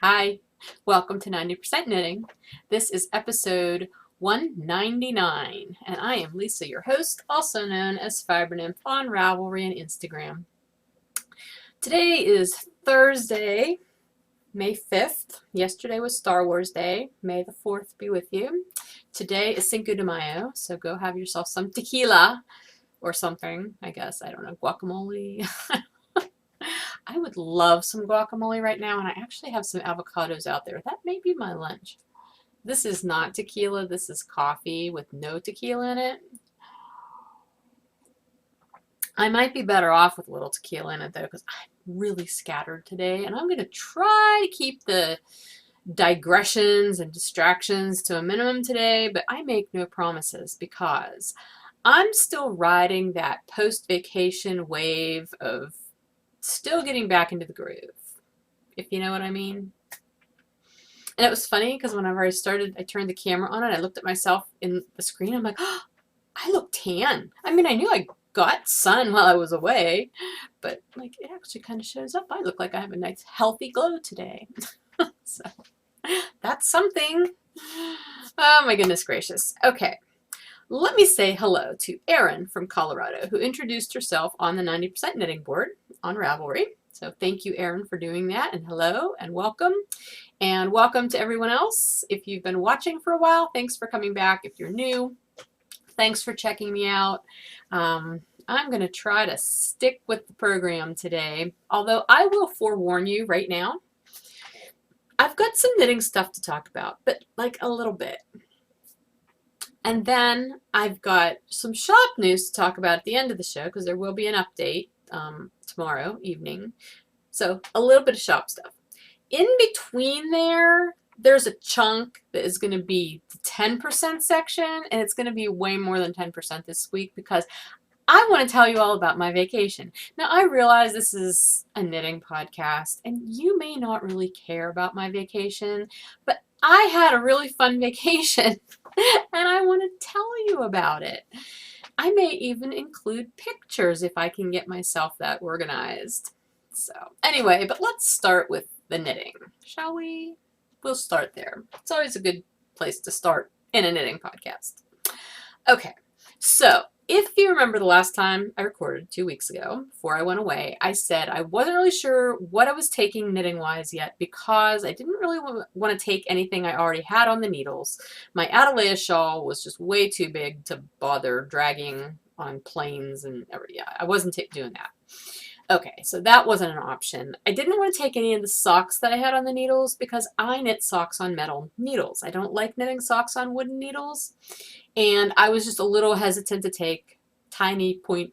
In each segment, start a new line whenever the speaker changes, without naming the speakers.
Hi, welcome to 90% Knitting. This is episode 199, and I am Lisa, your host, also known as Fiber Nymph on Ravelry and Instagram. Today is Thursday, May 5th. Yesterday was Star Wars Day. May the 4th be with you. Today is Cinco de Mayo, so go have yourself some tequila or something, I guess. I don't know, guacamole. I would love some guacamole right now, and I actually have some avocados out there. That may be my lunch. This is not tequila. This is coffee with no tequila in it. I might be better off with a little tequila in it, though, because I'm really scattered today, and I'm going to try to keep the digressions and distractions to a minimum today, but I make no promises because I'm still riding that post-vacation wave of still getting back into the groove, if you know what I mean. And it was funny because whenever I turned the camera on and I looked at myself in the screen, I'm like, oh, I look tan. I mean, I knew I got sun while I was away, but like it actually kind of shows up. I look like I have a nice healthy glow today. So that's something. Oh my goodness gracious. Okay. Let me say hello to Erin from Colorado, who introduced herself on the 90% Knitting board on Ravelry. So thank you, Erin, for doing that, and hello and welcome. And welcome to everyone else. If you've been watching for a while, thanks for coming back. If you're new, thanks for checking me out. I'm going to try to stick with the program today, although I will forewarn you right now, I've got some knitting stuff to talk about, but like a little bit. And then I've got some shop news to talk about at the end of the show because there will be an update tomorrow evening. So a little bit of shop stuff. In between there's a chunk that is going to be the 10% section, and it's going to be way more than 10% this week because I want to tell you all about my vacation. Now, I realize this is a knitting podcast, and you may not really care about my vacation, but I had a really fun vacation, and I want to tell you about it. I may even include pictures if I can get myself that organized. So, anyway, but let's start with the knitting, shall we? We'll start there. It's always a good place to start in a knitting podcast. Okay, so if you remember the last time I recorded 2 weeks ago, before I went away, I said I wasn't really sure what I was taking knitting-wise yet because I didn't really want to take anything I already had on the needles. My Atalaya shawl was just way too big to bother dragging on planes and everything. Yeah, I wasn't doing that. Okay, so that wasn't an option. I didn't want to take any of the socks that I had on the needles because I knit socks on metal needles. I don't like knitting socks on wooden needles. And I was just a little hesitant to take tiny, pointy,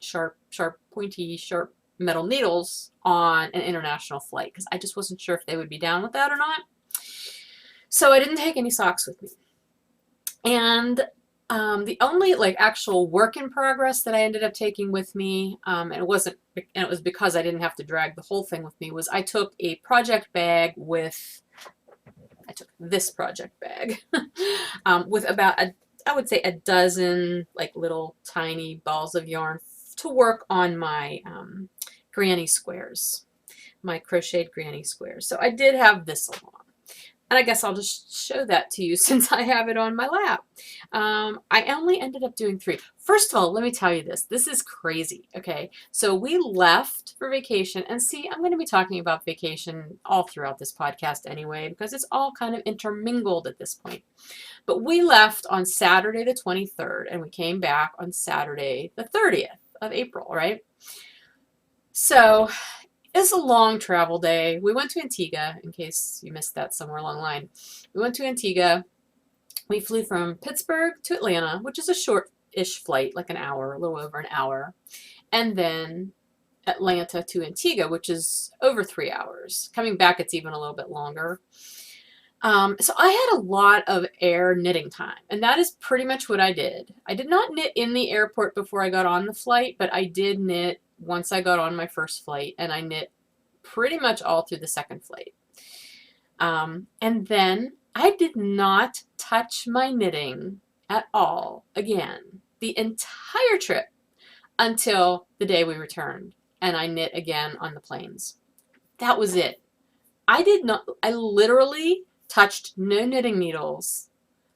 sharp metal needles on an international flight because I just wasn't sure if they would be down with that or not. So I didn't take any socks with me. And the only actual work in progress that I ended up taking with me, and it was because I didn't have to drag the whole thing with me, was I took a project bag I took this project bag with about I would say a dozen little tiny balls of yarn to work on my granny squares, my crocheted granny squares. So I did have this along. And I guess I'll just show that to you since I have it on my lap. I only ended up doing 3. First of all, let me tell you this. This is crazy, okay? So we left for vacation. And see, I'm going to be talking about vacation all throughout this podcast anyway because it's all kind of intermingled at this point. But we left on Saturday the 23rd and we came back on Saturday the 30th of April, right? So it's a long travel day. We went to Antigua, in case you missed that somewhere along the line. We went to Antigua. We flew from Pittsburgh to Atlanta, which is a short-ish flight, like an hour, a little over an hour. And then Atlanta to Antigua, which is over 3 hours. Coming back, it's even a little bit longer. So I had a lot of air knitting time, and that is pretty much what I did. I did not knit in the airport before I got on the flight, but I did knit once I got on my first flight, and I knit pretty much all through the second flight. And then I did not touch my knitting at all again the entire trip until the day we returned, and I knit again on the planes. That was it. I literally touched no knitting needles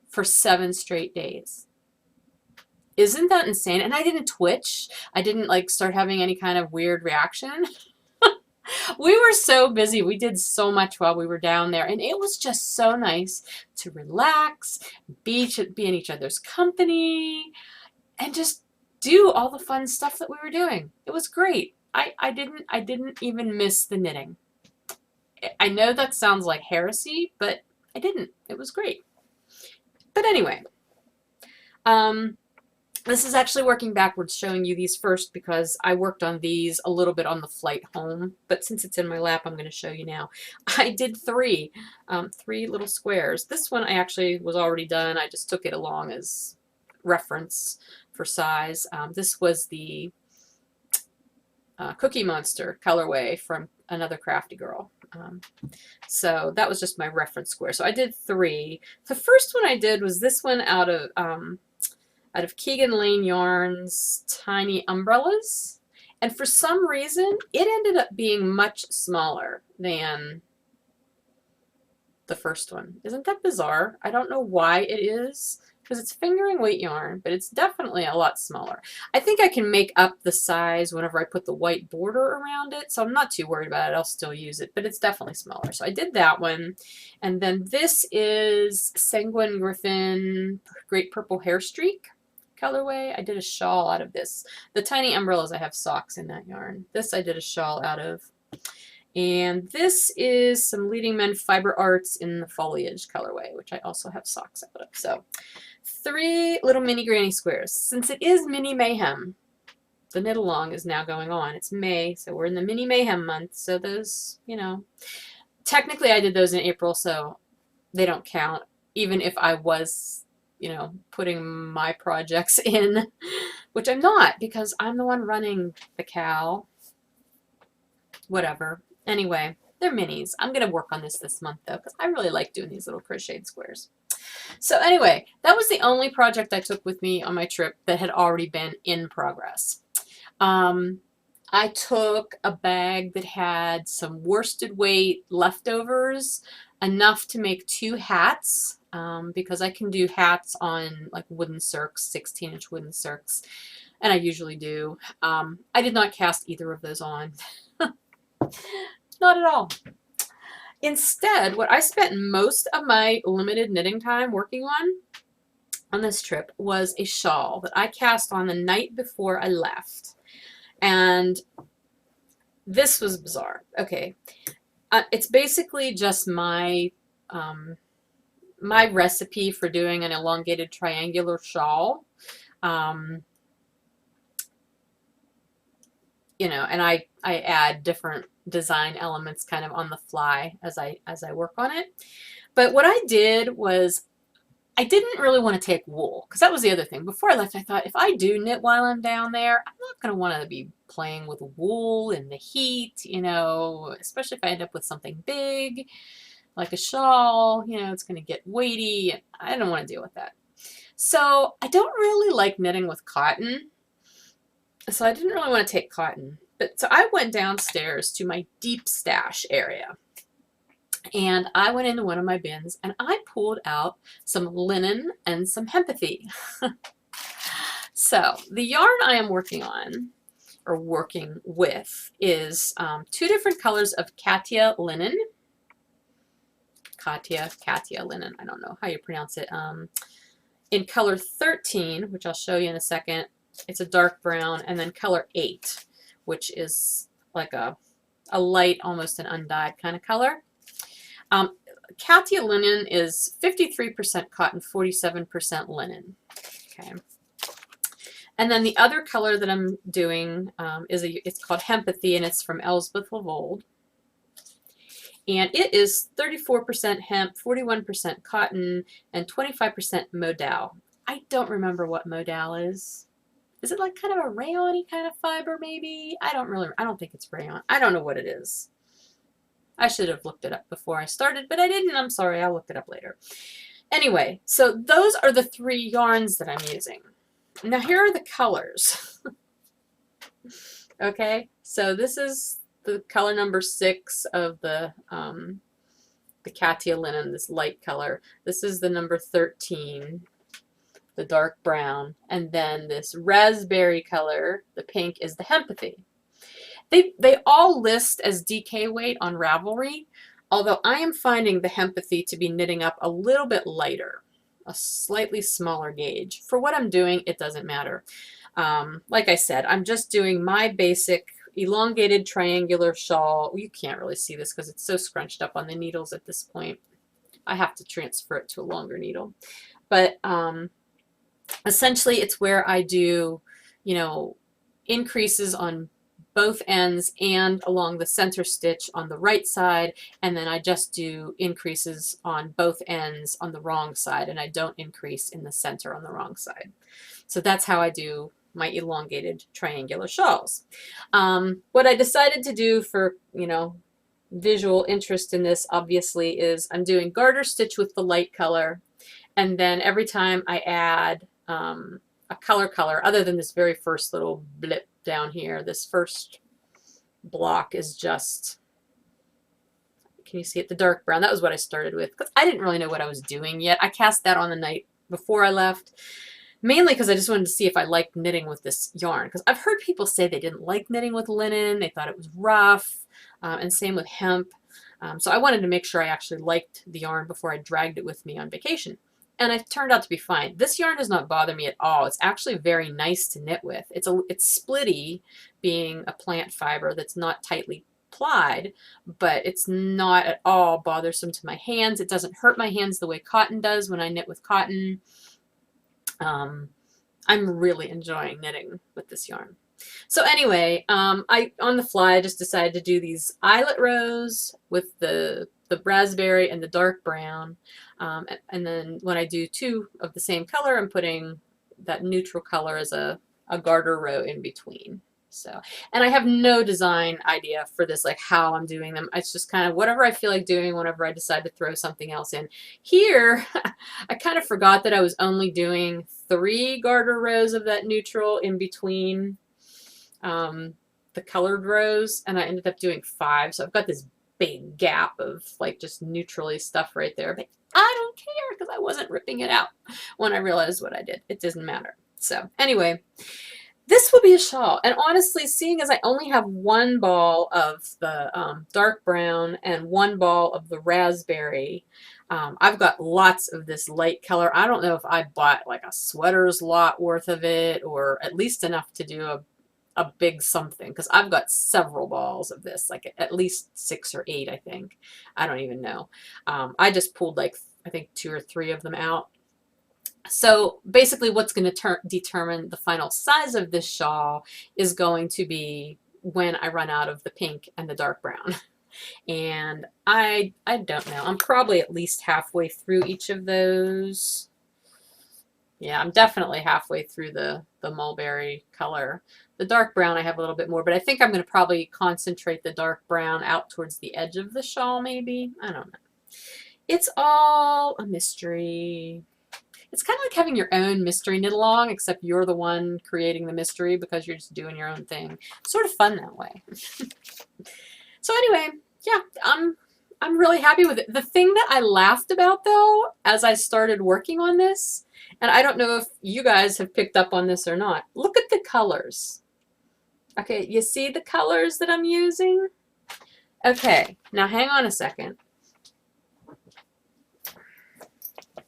for 7 straight days. Isn't that insane? And I didn't twitch. I didn't like start having any kind of weird reaction. We were so busy. We did so much while we were down there. And it was just so nice to relax, be in each other's company, and just do all the fun stuff that we were doing. It was great. I didn't even miss the knitting. I know that sounds like heresy, but I didn't. It was great. But anyway, this is actually working backwards, showing you these first because I worked on these a little bit on the flight home, but since it's in my lap, I'm going to show you now. I did three little squares. This one I actually was already done. I just took it along as reference for size. This was the Cookie Monster colorway from another Crafty Girl. So that was just my reference square. So I did 3. The first one I did was this one out of Keegan Lane Yarns Tiny Umbrellas, and for some reason it ended up being much smaller than the first one. Isn't that bizarre? I don't know why it is, because it's fingering weight yarn, but it's definitely a lot smaller. I think I can make up the size whenever I put the white border around it, so I'm not too worried about it. I'll still use it, but it's definitely smaller. So I did that one, and then this is Sanguine Griffin Great Purple Hair Streak colorway. I did a shawl out of this. The Tiny Umbrellas, I have socks in that yarn. This I did a shawl out of. And this is some Leading Men Fiber Arts in the Foliage colorway, which I also have socks out of. So 3 little mini granny squares. Since it is mini mayhem, the knit along is now going on. It's May, so we're in the mini mayhem month. So those, you know, technically I did those in April, so they don't count, even if I was, you know, putting my projects in, which I'm not because I'm the one running the cow. Whatever. Anyway, they're minis. I'm going to work on this month, though, because I really like doing these little crocheted squares. So anyway, that was the only project I took with me on my trip that had already been in progress. I took a bag that had some worsted weight leftovers, enough to make 2 hats, because I can do hats on like wooden circs, 16-inch wooden circs, and I usually do. I did not cast either of those on. Not at all. Instead, what I spent most of my limited knitting time working on this trip was a shawl that I cast on the night before I left. And this was bizarre. Okay. It's basically just my my recipe for doing an elongated triangular shawl. You know, and I add different design elements kind of on the fly as I work on it. But what I did was I didn't really want to take wool, because that was the other thing. Before I left, I thought if I do knit while I'm down there, I'm not going to want to be playing with wool in the heat, you know, especially if I end up with something big like a shawl, you know, it's going to get weighty, and I don't want to deal with that. So I don't really like knitting with cotton. So I didn't really want to take cotton. But so I went downstairs to my deep stash area. And I went into one of my bins and I pulled out some linen and some hempathy. So the yarn I am working on, or working with, is 2 different colors of Katia linen. Katia linen, I don't know how you pronounce it. In color 13, which I'll show you in a second, it's a dark brown, and then color 8, which is like a light, almost an undyed kind of color. Katia linen is 53% cotton, 47% linen. Okay. And then the other color that I'm doing it's called Hempathy, and it's from Elspeth Lavold. And it is 34% hemp, 41% cotton, and 25% modal. I don't remember what modal is. Is it like kind of a rayon-y kind of fiber, maybe? I don't think it's rayon. I don't know what it is. I should have looked it up before I started, but I didn't. I'm sorry. I'll look it up later. Anyway, so those are the 3 yarns that I'm using. Now here are the colors. Okay, so this is the color number 6 of the the Katia linen, this light color. This is the number 13, the dark brown. And then this raspberry color, the pink, is the Hempathy. They all list as DK weight on Ravelry, although I am finding the Hempathy to be knitting up a little bit lighter, a slightly smaller gauge. For what I'm doing, it doesn't matter. Like I said, I'm just doing my basic elongated triangular shawl. You can't really see this because it's so scrunched up on the needles at this point. I have to transfer it to a longer needle. But essentially, it's where I do, you know, increases on both ends and along the center stitch on the right side, and then I just do increases on both ends on the wrong side, and I don't increase in the center on the wrong side. So that's how I do my elongated triangular shawls. What I decided to do for, you know, visual interest in this, obviously, is I'm doing garter stitch with the light color, and then every time I add a color, other than this very first little blip down here, this first block is just, can you see it, the dark brown. That was what I started with because I didn't really know what I was doing yet. I cast that on the night before I left, mainly because I just wanted to see if I liked knitting with this yarn, because I've heard people say they didn't like knitting with linen, they thought it was rough, and same with hemp. So I wanted to make sure I actually liked the yarn before I dragged it with me on vacation. And it turned out to be fine. This yarn does not bother me at all. It's actually very nice to knit with. It's splitty, being a plant fiber that's not tightly plied, but it's not at all bothersome to my hands. It doesn't hurt my hands the way cotton does when I knit with cotton. I'm really enjoying knitting with this yarn. So anyway, I on the fly just decided to do these eyelet rows with the raspberry and the dark brown. And then when I do two of the same color, I'm putting that neutral color as a garter row in between. So, and I have no design idea for this, like how I'm doing them. It's just kind of whatever I feel like doing whenever I decide to throw something else in. Here, I kind of forgot that I was only doing 3 garter rows of that neutral in between the colored rows, and I ended up doing 5. So I've got this big gap of like just neutrally stuff right there, but I don't care because I wasn't ripping it out when I realized what I did. It doesn't matter. So anyway, this will be a shawl, and honestly, seeing as I only have 1 ball of the dark brown and 1 ball of the raspberry, I've got lots of this light color. I don't know if I bought like a sweater's lot worth of it, or at least enough to do a big something, because I've got several balls of this, like at least 6 or 8, I think. I don't even know. I just pulled like, I think 2 or 3 of them out. So basically what's going to determine the final size of this shawl is going to be when I run out of the pink and the dark brown. And I don't know. I'm probably at least halfway through each of those. Yeah, I'm definitely halfway through the mulberry color. The dark brown I have a little bit more, but I think I'm going to probably concentrate the dark brown out towards the edge of the shawl, maybe. I don't know. It's all a mystery. It's kind of like having your own mystery knit along, except you're the one creating the mystery because you're just doing your own thing. It's sort of fun that way. So anyway, yeah, I'm really happy with it. The thing that I laughed about, though, as I started working on this, and I don't know if you guys have picked up on this or not, look at the colors. Okay, you see the colors that I'm using? Okay, now hang on a second.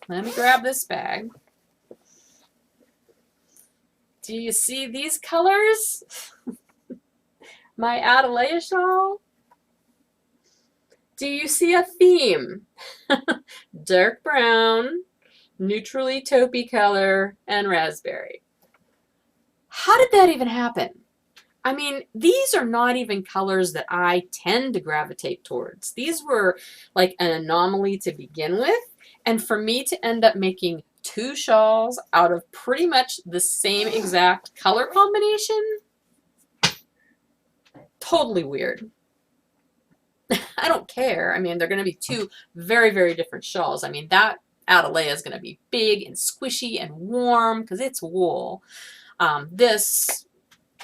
Let me grab this bag. Do you see these colors? My Atalaya shawl? Do you see a theme? Dark brown, neutrally taupey color, and raspberry. How did that even happen? I mean, these are not even colors that I tend to gravitate towards. These were like an anomaly to begin with. And for me to end up making 2 shawls out of pretty much the same exact color combination, totally weird. I don't care. I mean, they're going to be 2 very, very different shawls. I mean, that Atalaya is going to be big and squishy and warm because it's wool. This,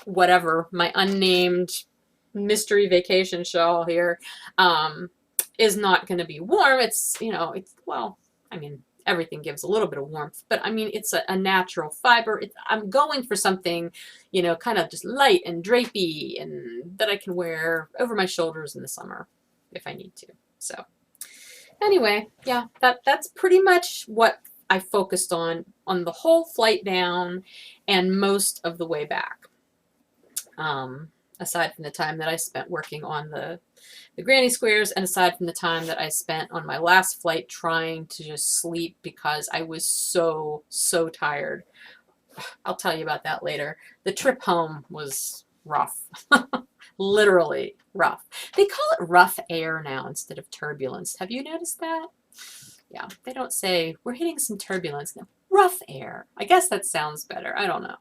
whatever, my unnamed mystery vacation shawl here, is not going to be warm. It's, you know, it's, well, I mean, everything gives a little bit of warmth, but I mean, it's a natural fiber. I'm going for something, you know, kind of just light and drapey and that I can wear over my shoulders in the summer if I need to. So anyway, yeah, that's pretty much what I focused on the whole flight down and most of the way back. Aside from the time that I spent working on the granny squares, and aside from the time that I spent on my last flight trying to just sleep because I was so tired. I'll tell you about that later. The trip home was rough. Literally rough. They call it rough air now instead of turbulence. Have you noticed that? Yeah, they don't say we're hitting some turbulence now. Rough air. I guess that sounds better. I don't know.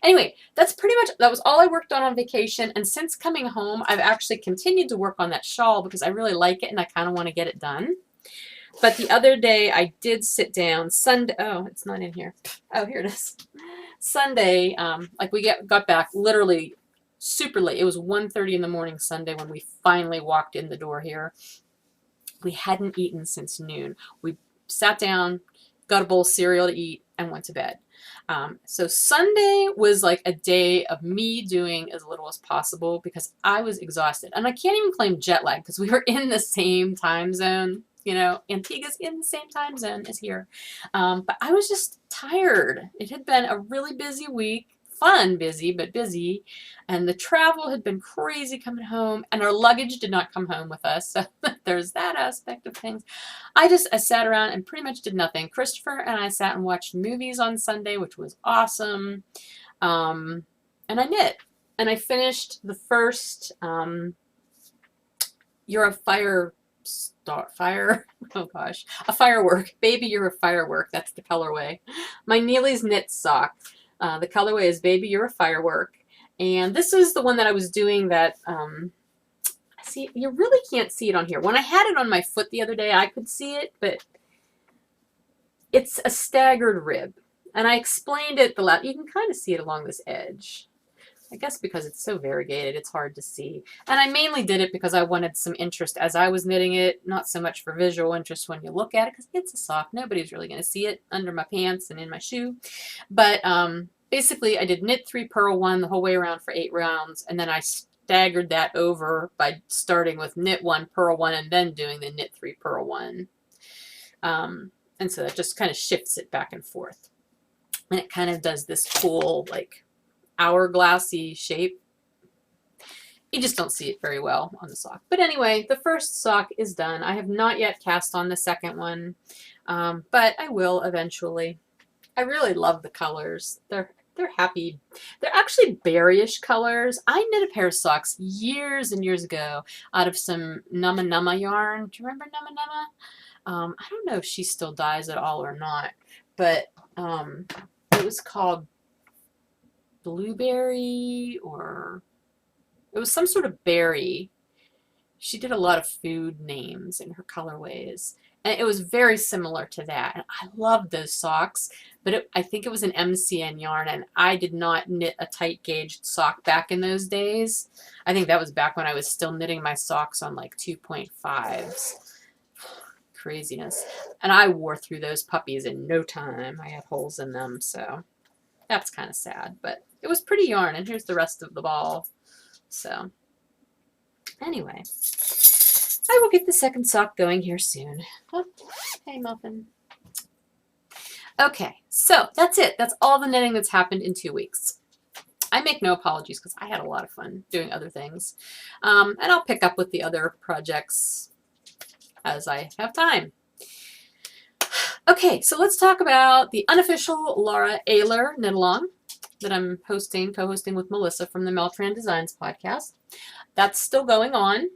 Anyway, that's pretty much, that was all I worked on vacation. And since coming home, I've actually continued to work on that shawl because I really like it and I kind of want to get it done. But the other day I did sit down Sunday. Oh, it's not in here. Oh, here it is. Sunday, like we got back literally super late. It was 1:30 in the morning Sunday when we finally walked in the door here. We hadn't eaten since noon. We sat down, got a bowl of cereal to eat, and went to bed. So Sunday was like a day of me doing as little as possible because I was exhausted. And I can't even claim jet lag because we were in the same time zone. You know, Antigua's in the same time zone as here. But I was just tired. It had been a really busy week. Fun, busy, but busy. And the travel had been crazy coming home. And our luggage did not come home with us. So there's that aspect of things. I sat around and pretty much did nothing. Christopher and I sat and watched movies on Sunday, which was awesome. And I knit. And I finished the first You're a firework. Baby, You're a Firework. That's the colorway. My Neely's Knit sock. The colorway is Baby, You're a Firework. And this is the one that I was doing that, see, you really can't see it on here. When I had it on my foot the other day, I could see it, but it's a staggered rib. And I explained it you can kind of see it along this edge. I guess because it's so variegated, it's hard to see. And I mainly did it because I wanted some interest as I was knitting it, not so much for visual interest when you look at it, because it's a sock. Nobody's really going to see it under my pants and in my shoe. But basically, I did knit 3, purl 1 the whole way around for 8 rounds, and then I staggered that over by starting with knit 1, purl 1, and then doing the knit 3, purl 1. And so that just kind of shifts it back and forth. And it kind of does this cool, like, hourglassy shape. You just don't see it very well on the sock. But anyway, the first sock is done. I have not yet cast on the second one, but I will eventually. I really love the colors. They're happy. They're actually berryish colors. I knit a pair of socks years and years ago out of some Nama Nama yarn. Do you remember Nama Nama? I don't know if she still dyes at all or not, but it was called Blueberry, or it was some sort of berry. She did a lot of food names in her colorways, and it was very similar to that. And I loved those socks, but I think it was an MCN yarn, and I did not knit a tight gauged sock back in those days. I think that was back when I was still knitting my socks on like 2.5s. Craziness. And I wore through those puppies in no time. I had holes in them, so that's kind of sad, but it was pretty yarn, and here's the rest of the ball. So anyway, I will get the second sock going here soon. Oh, hey, Muffin. Okay, so that's it. That's all the knitting that's happened in 2 weeks. I make no apologies because I had a lot of fun doing other things. And I'll pick up with the other projects as I have time. Okay, so let's talk about the unofficial Laura Ayler knit-along that I'm co-hosting with Melissa from the Meltran Designs podcast. That's still going on.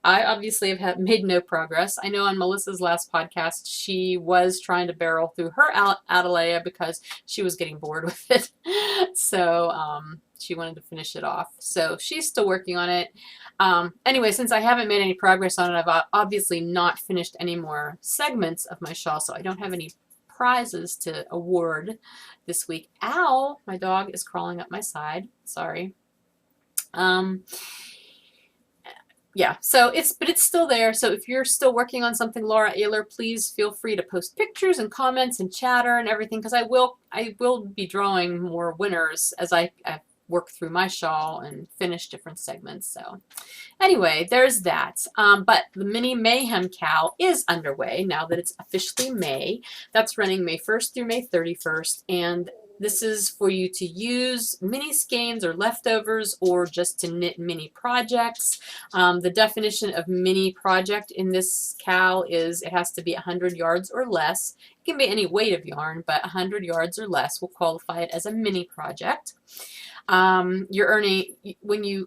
I obviously have made no progress. I know on Melissa's last podcast, she was trying to barrel through her Atalaya because she was getting bored with it. So she wanted to finish it off. So she's still working on it. Anyway, since I haven't made any progress on it, I've obviously not finished any more segments of my shawl, so I don't have any prizes to award this week. Ow! My dog is crawling up my side. Sorry. Um, yeah, so it's still there. So if you're still working on something, Laura Ayler, please feel free to post pictures and comments and chatter and everything, because I will be drawing more winners as I work through my shawl and finish different segments. So anyway, there's that. But the mini Mayhem cowl is underway now that it's officially May. That's running May 1st through May 31st, and this is for you to use mini skeins or leftovers, or just to knit mini projects. The definition of mini project in this cowl is it has to be 100 yards or less. It can be any weight of yarn, but 100 yards or less will qualify it as a mini project. You're earning,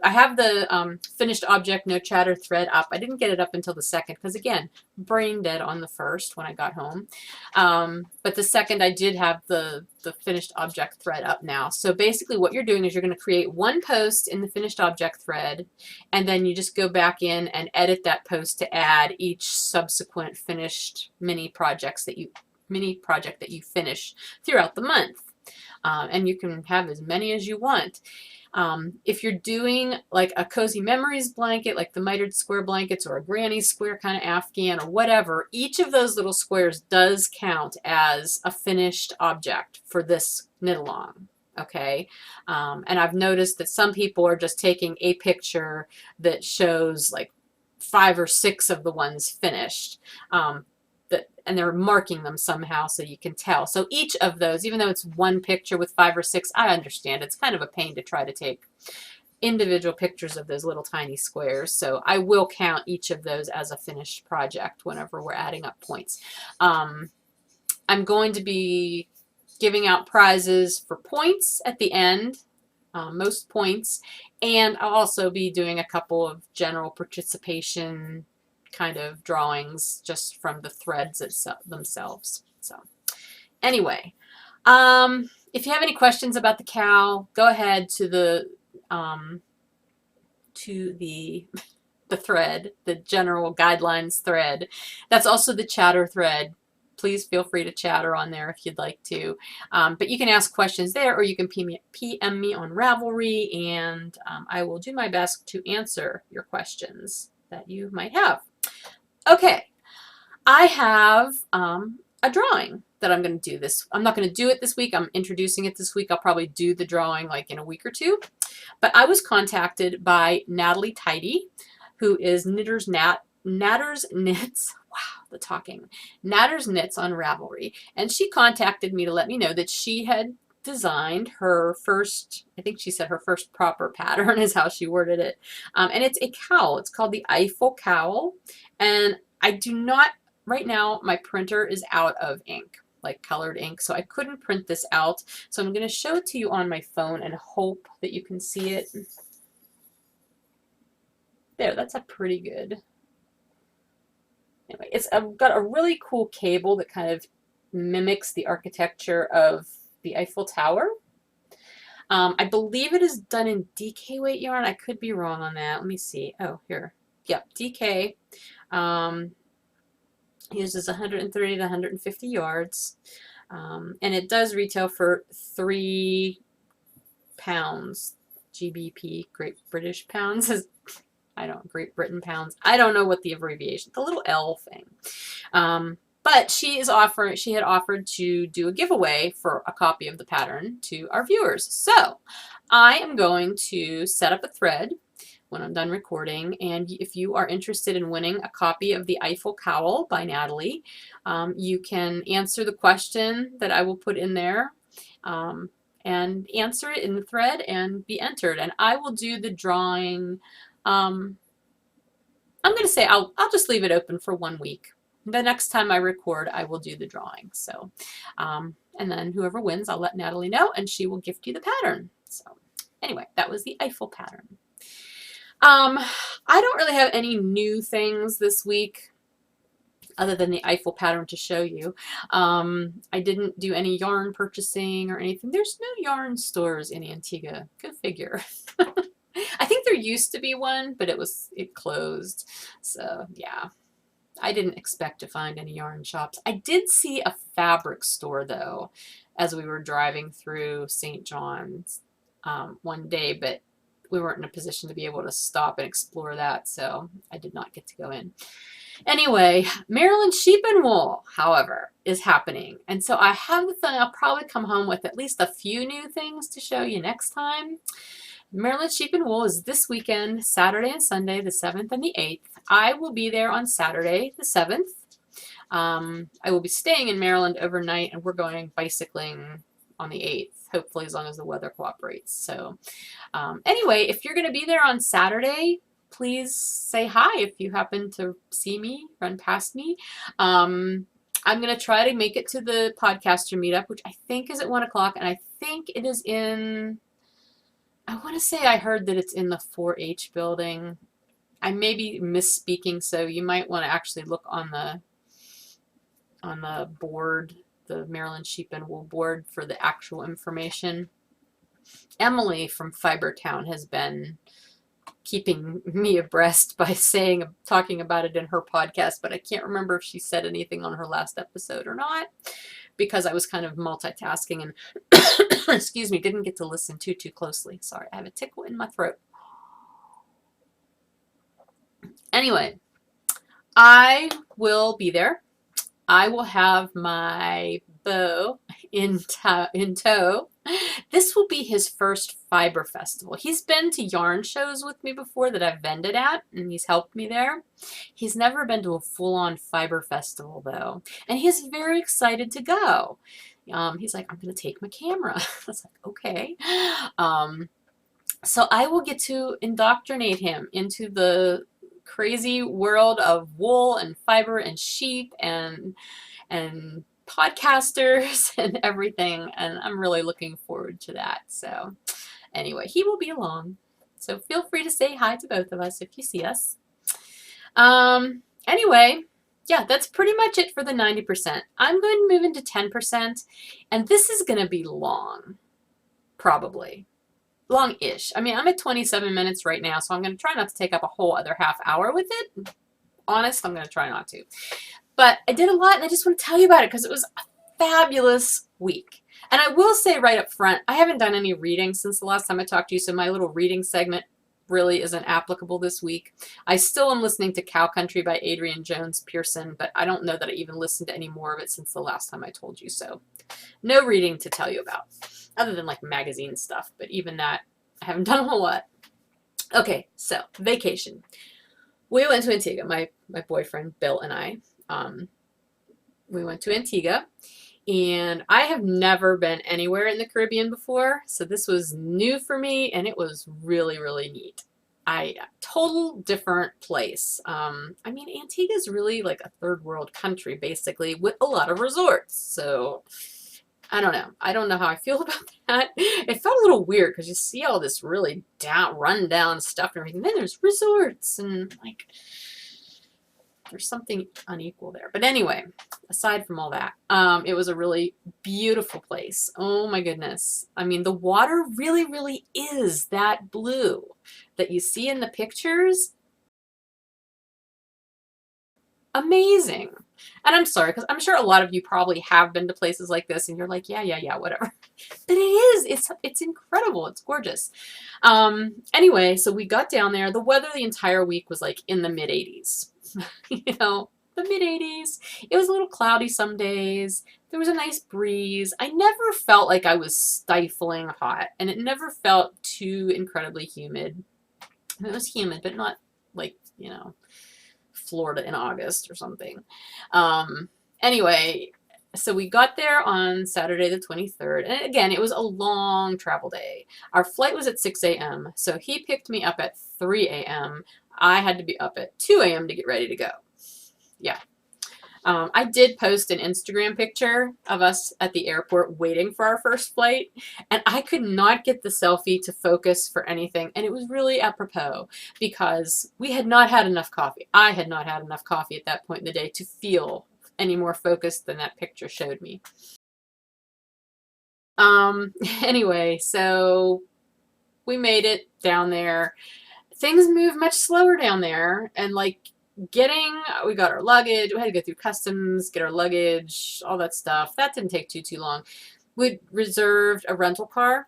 I have the finished object no chatter thread up. I didn't get it up until the 2nd because, again, brain dead on the 1st when I got home. But the 2nd I did have the finished object thread up now. So basically what you're doing is you're going to create one post in the finished object thread, and then you just go back in and edit that post to add each subsequent finished mini project that you finish throughout the month. And you can have as many as you want. If you're doing like a Cozy Memories blanket, like the mitered square blankets, or a granny square kind of Afghan or whatever, each of those little squares does count as a finished object for this knit along. Okay. And I've noticed that some people are just taking a picture that shows like 5 or 6 of the ones finished. And they're marking them somehow so you can tell. So each of those, even though it's one picture with 5 or 6, I understand it's kind of a pain to try to take individual pictures of those little tiny squares. So I will count each of those as a finished project whenever we're adding up points. I'm going to be giving out prizes for points at the end, most points, and I'll also be doing a couple of general participation kind of drawings just from the threads themselves. So anyway, if you have any questions about the cowl, go ahead to the thread, the general guidelines thread. That's also the chatter thread. Please feel free to chatter on there if you'd like to. But you can ask questions there, or you can PM me on Ravelry, and I will do my best to answer your questions that you might have. Okay, I have a drawing that I'm going to do this. I'm not going to do it this week. I'm introducing it this week. I'll probably do the drawing like in a week or two. But I was contacted by Natalie Tidy, who is Natters Knits. Wow, the talking. Natters Knits on Ravelry. And she contacted me to let me know that she had designed her first, I think she said her first proper pattern is how she worded it. And it's a cowl. It's called the Eiffel Cowl. And I do not, right now, my printer is out of ink, like colored ink, so I couldn't print this out. So I'm going to show it to you on my phone and hope that you can see it. There, that's a pretty good. Anyway, it's got a really cool cable that kind of mimics the architecture of the Eiffel Tower. I believe it is done in DK weight yarn. I could be wrong on that. Let me see. Oh, here. Yep, DK. Uses 130 to 150 yards. And it does retail for £3. GBP, Great British Pounds. Great Britain Pounds. I don't know what the abbreviation, the little L thing. But she had offered to do a giveaway for a copy of the pattern to our viewers. So I am going to set up a thread when I'm done recording, and if you are interested in winning a copy of the Eiffel Cowl by Natalie, you can answer the question that I will put in there, and answer it in the thread and be entered. And I will do the drawing. I'm going to say I'll just leave it open for 1 week. The next time I record, I will do the drawing. So, and then whoever wins, I'll let Natalie know, and she will gift you the pattern. So anyway, that was the Eiffel pattern. I don't really have any new things this week other than the Eiffel pattern to show you. I didn't do any yarn purchasing or anything. There's no yarn stores in Antigua. Go figure. I think there used to be one, but it closed. So yeah, I didn't expect to find any yarn shops. I did see a fabric store though, as we were driving through St. John's one day, but we weren't in a position to be able to stop and explore that, so I did not get to go in. Anyway, Maryland Sheep and Wool, however, is happening. And so I have the feeling I'll probably come home with at least a few new things to show you next time. Maryland Sheep and Wool is this weekend, Saturday and Sunday, the 7th and the 8th. I will be there on Saturday, the 7th. I will be staying in Maryland overnight, and we're going bicycling on the 8th, hopefully as long as the weather cooperates. So anyway, if you're going to be there on Saturday, please say hi if you happen to see me, run past me. I'm going to try to make it to the podcaster meetup, which I think is at 1 o'clock, and I think it is in, I want to say I heard that it's in the 4-H building. I may be misspeaking, so you might want to actually look on the board, the Maryland Sheep and Wool board, for the actual information. Emily from Fibertown has been keeping me abreast by talking about it in her podcast, but I can't remember if she said anything on her last episode or not, because I was kind of multitasking and excuse me, didn't get to listen too closely. Sorry, I have a tickle in my throat. Anyway, I will be there. I will have my beau in tow. This will be his first fiber festival. He's been to yarn shows with me before that I've vended at, and he's helped me there. He's never been to a full-on fiber festival, though, and he's very excited to go. He's like, I'm going to take my camera. I was like, okay. So I will get to indoctrinate him into the crazy world of wool and fiber and sheep and podcasters and everything, and I'm really looking forward to that. So anyway, he will be along, so feel free to say hi to both of us if you see us. Anyway, yeah, that's pretty much it for the 90%. I'm going to move into 10%, and this is going to be long, probably. Long-ish. I mean, I'm at 27 minutes right now, so I'm going to try not to take up a whole other half hour with it. Honest, I'm going to try not to. But I did a lot, and I just want to tell you about it because it was a fabulous week. And I will say right up front, I haven't done any reading since the last time I talked to you, so my little reading segment really isn't applicable this week. I still am listening to Cow Country by Adrienne Jones Pearson, but I don't know that I even listened to any more of it since the last time I told you so. No reading to tell you about, other than like magazine stuff, but even that, I haven't done a whole lot. Okay, so vacation. We went to Antigua, my boyfriend Bill and I. We went to Antigua, and I have never been anywhere in the Caribbean before, so this was new for me, and it was really, really neat. Total different place. I mean, Antigua is really like a third world country, basically, with a lot of resorts, so I don't know. I don't know how I feel about that. It felt a little weird because you see all this really run down stuff and everything. Then there's resorts and like there's something unequal there. But anyway, aside from all that, it was a really beautiful place. Oh my goodness. I mean, the water really, really is that blue that you see in the pictures. Amazing. And I'm sorry, because I'm sure a lot of you probably have been to places like this and you're like, yeah, whatever. But it is. It's incredible. It's gorgeous. Anyway, so we got down there. The weather the entire week was like in the mid-80s. You know, the mid-80s. It was a little cloudy some days. There was a nice breeze. I never felt like I was stifling hot, and it never felt too incredibly humid. It was humid, but not like, you know, Florida in August or something. Anyway, so we got there on Saturday the 23rd, and again, it was a long travel day. Our flight was at 6 a.m., so he picked me up at 3 a.m. I had to be up at 2 a.m. to get ready to go. Yeah. I did post an Instagram picture of us at the airport waiting for our first flight, and I could not get the selfie to focus for anything, and it was really apropos because we had not had enough coffee. I had not had enough coffee at that point in the day to feel any more focused than that picture showed me. Anyway, so we made it down there. Things move much slower down there, and like we got our luggage, we had to go through customs, get our luggage, all that stuff. That didn't take too long. We reserved a rental car.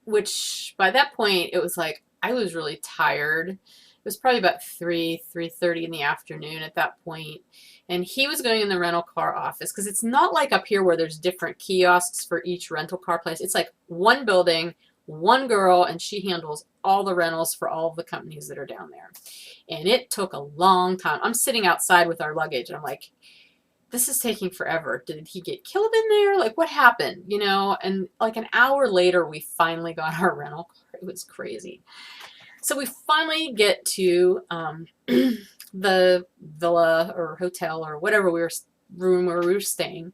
which by that point it was like I was really tired. It was probably about 3:30 in the afternoon at that point. And he was going in the rental car office because it's not like up here where there's different kiosks for each rental car place. It's like one building, one girl, and she handles all the rentals for all of the companies that are down there. And it took a long time. I'm sitting outside with our luggage and I'm like, this is taking forever. Did he get killed in there? Like, what happened? You know? And like an hour later, we finally got our rental car. It was crazy. So we finally get to the villa or hotel or whatever room where we were staying.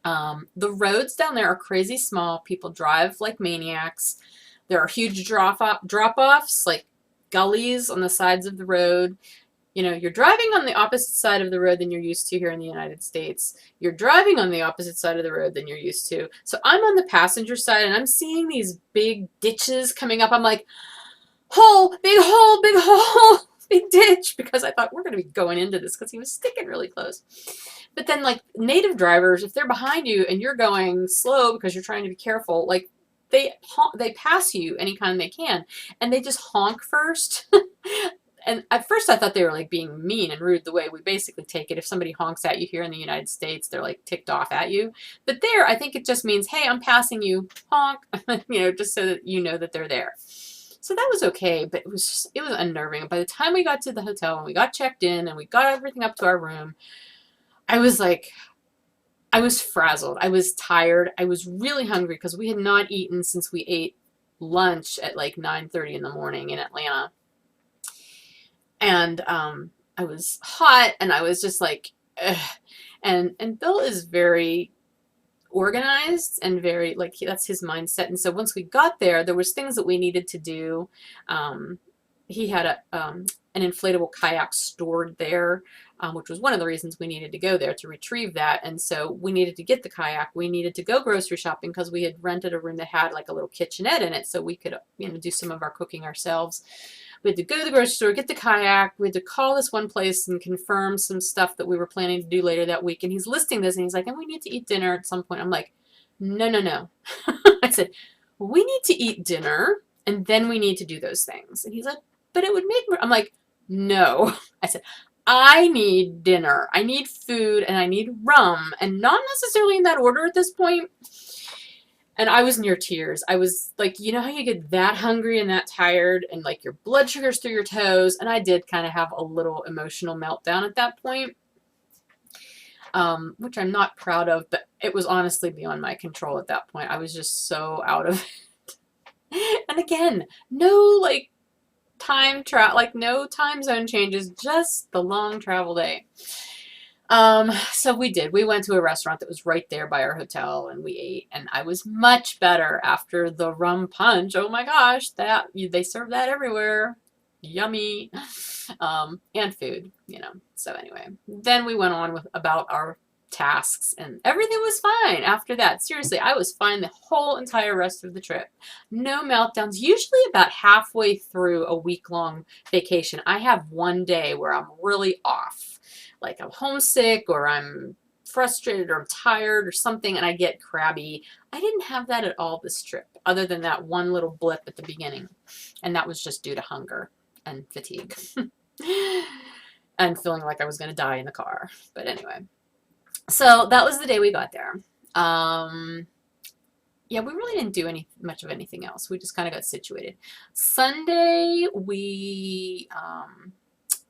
The roads down there are crazy small. People drive like maniacs. There are huge drop-offs, like gullies on the sides of the road. You know, you're driving on the opposite side of the road than you're used to here in the United States. You're driving on the opposite side of the road than you're used to. So I'm on the passenger side and I'm seeing these big ditches coming up. I'm like, hole, big hole, big ditch, because I thought we're going to be going into this because he was sticking really close. But then like native drivers, if they're behind you and you're going slow because you're trying to be careful, like they pass you anytime they can and they just honk first. And at first I thought they were like being mean and rude the way we basically take it. If somebody honks at you here in the United States, they're like ticked off at you. But there, I think it just means, hey, I'm passing you, honk, you know, just so that you know that they're there. So that was okay, but it was unnerving. By the time we got to the hotel and we got checked in and we got everything up to our room, I was like, I was frazzled. I was tired. I was really hungry because we had not eaten since we ate lunch at like 9:30 in the morning in Atlanta. And I was hot and I was just like, ugh. And Bill is very organized and very like that's his mindset. And so once we got there, there was things that we needed to do. He had an inflatable kayak stored there, which was one of the reasons we needed to go there to retrieve that. And so we needed to get the kayak. We needed to go grocery shopping because we had rented a room that had like a little kitchenette in it, so we could, you know, do some of our cooking ourselves. We had to go to the grocery store, get the kayak. We had to call this one place and confirm some stuff that we were planning to do later that week. And he's listing this and he's like, and we need to eat dinner at some point. I'm like, no. I said, well, we need to eat dinner and then we need to do those things. And he's like, but it would make more. I'm like, no. I said, I need dinner. I need food and I need rum, and not necessarily in that order at this point. And I was near tears. I was like, you know how you get that hungry and that tired and like your blood sugar's through your toes? And I did kind of have a little emotional meltdown at that point, which I'm not proud of, but it was honestly beyond my control at that point. I was just so out of it. And again, no like no time zone changes, just the long travel day. So we did. We went to a restaurant that was right there by our hotel and we ate, and I was much better after the rum punch. Oh my gosh, they serve that everywhere. Yummy. And food, you know. So anyway, then we went on with about our tasks and everything was fine after that. Seriously, I was fine the whole entire rest of the trip. No meltdowns. Usually about halfway through a week-long vacation, I have one day where I'm really off. Like I'm homesick or I'm frustrated or I'm tired or something and I get crabby. I didn't have that at all this trip, other than that one little blip at the beginning. And that was just due to hunger and fatigue. And feeling like I was going to die in the car. But anyway. So that was the day we got there. Yeah, we really didn't do much of anything else. We just kind of got situated. Sunday, we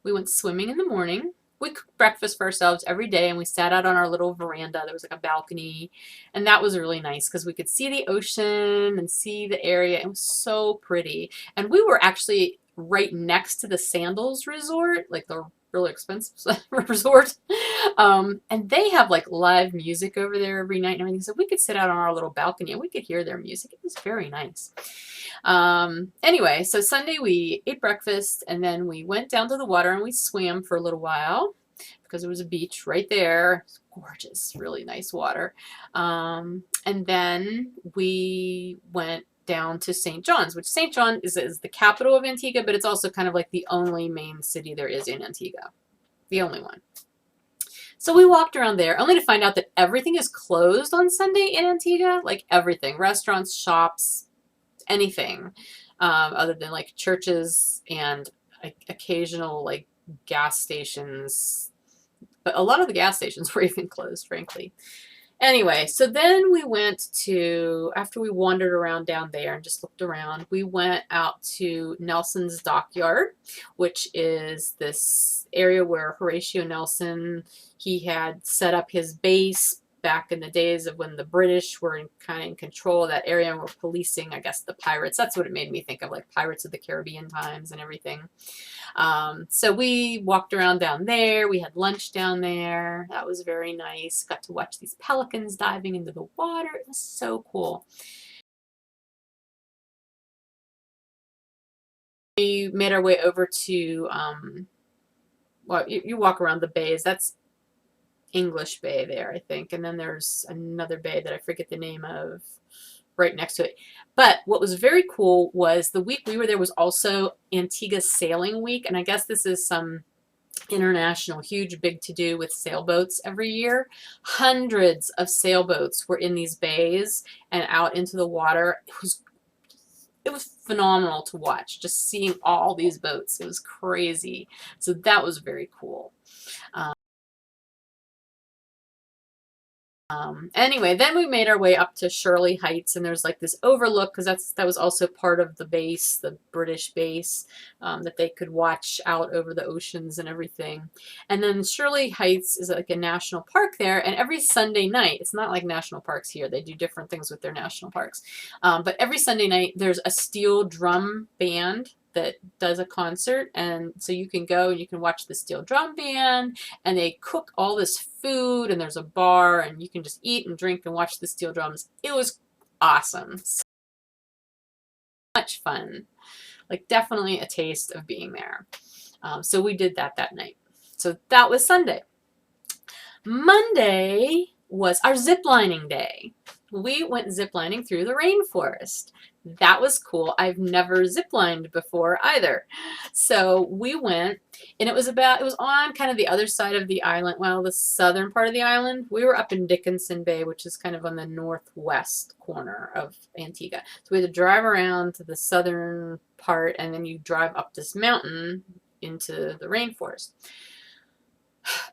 went swimming in the morning. We cooked breakfast for ourselves every day, and we sat out on our little veranda. There was like a balcony, and that was really nice because we could see the ocean and see the area. It was so pretty. And we were actually right next to the Sandals Resort, like the really expensive resort. And they have like live music over there every night and everything. So we could sit out on our little balcony and we could hear their music. It was very nice. Anyway, so Sunday we ate breakfast and then we went down to the water and we swam for a little while because there was a beach right there. It was gorgeous, really nice water. And then we went down to St. John's, which St. John is the capital of Antigua, but it's also kind of like the only main city there is in Antigua. The only one. So we walked around there only to find out that everything is closed on Sunday in Antigua. Like everything. Restaurants, shops, anything other than like churches and occasional like gas stations. But a lot of the gas stations were even closed, frankly. Anyway, so then we went to, after we wandered around down there and just looked around, we went out to Nelson's Dockyard, which is this area where Horatio Nelson, he had set up his base back in the days of when the British were kind of in control of that area and were policing, I guess, the pirates. That's what it made me think of, like Pirates of the Caribbean times and everything. So we walked around down there. We had lunch down there. That was very nice. Got to watch these pelicans diving into the water. It was so cool. We made our way over to, well, you walk around the bays. That's English Bay there, I think. And then there's another bay that I forget the name of right next to it. But what was very cool was the week we were there was also Antigua Sailing Week. And I guess this is some international, huge, big to-do with sailboats every year. Hundreds of sailboats were in these bays and out into the water. It was phenomenal to watch, just seeing all these boats. It was crazy. So that was very cool. Anyway, then we made our way up to Shirley Heights, and there's like this overlook because that was also part of the base, the British base, that they could watch out over the oceans and everything. And then Shirley Heights is like a national park there, and every Sunday night, it's not like national parks here, they do different things with their national parks, but every Sunday night there's a steel drum band that does a concert, and so you can go and you can watch the steel drum band, and they cook all this food, and there's a bar, and you can just eat and drink and watch the steel drums. It was awesome. So much fun. Like definitely a taste of being there. So we did that night. So that was Sunday. Monday was our ziplining day. We went ziplining through the rainforest. That was cool. I've never ziplined before either. So we went, and it was on kind of the other side of the island, well, the southern part of the island. We were up in Dickinson Bay, which is kind of on the northwest corner of Antigua. So we had to drive around to the southern part, and then you drive up this mountain into the rainforest.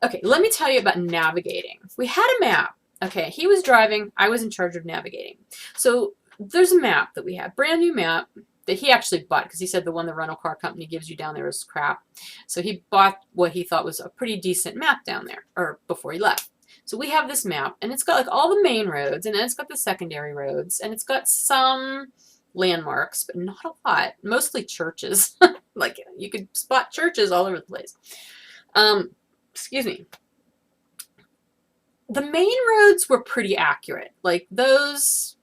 Okay, let me tell you about navigating. We had a map. Okay, he was driving. I was in charge of navigating. So there's a map that we had, brand new map that he actually bought because he said the one the rental car company gives you down there is crap. So he bought what he thought was a pretty decent map down there, or before he left. So we have this map, and it's got like all the main roads, and then it's got the secondary roads, and it's got some landmarks, but not a lot. Mostly churches. Like you could spot churches all over the place. Excuse me. The main roads were pretty accurate. Like those,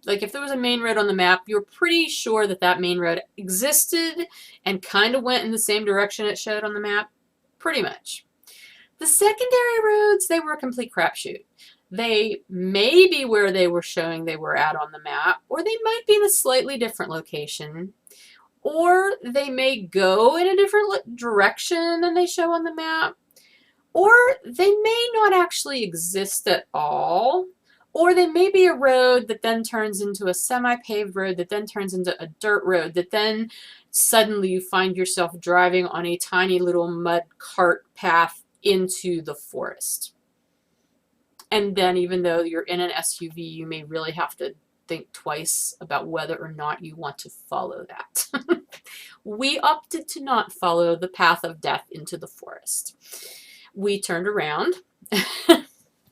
like if there was a main road on the map, you were pretty sure that that main road existed and kind of went in the same direction it showed on the map. Pretty much. The secondary roads, they were a complete crapshoot. They may be where they were showing they were at on the map, or they might be in a slightly different location, or they may go in a different direction than they show on the map. Or they may not actually exist at all. Or they may be a road that then turns into a semi-paved road that then turns into a dirt road that then suddenly you find yourself driving on a tiny little mud cart path into the forest. And then even though you're in an SUV, you may really have to think twice about whether or not you want to follow that. We opted to not follow the path of death into the forest. We turned around.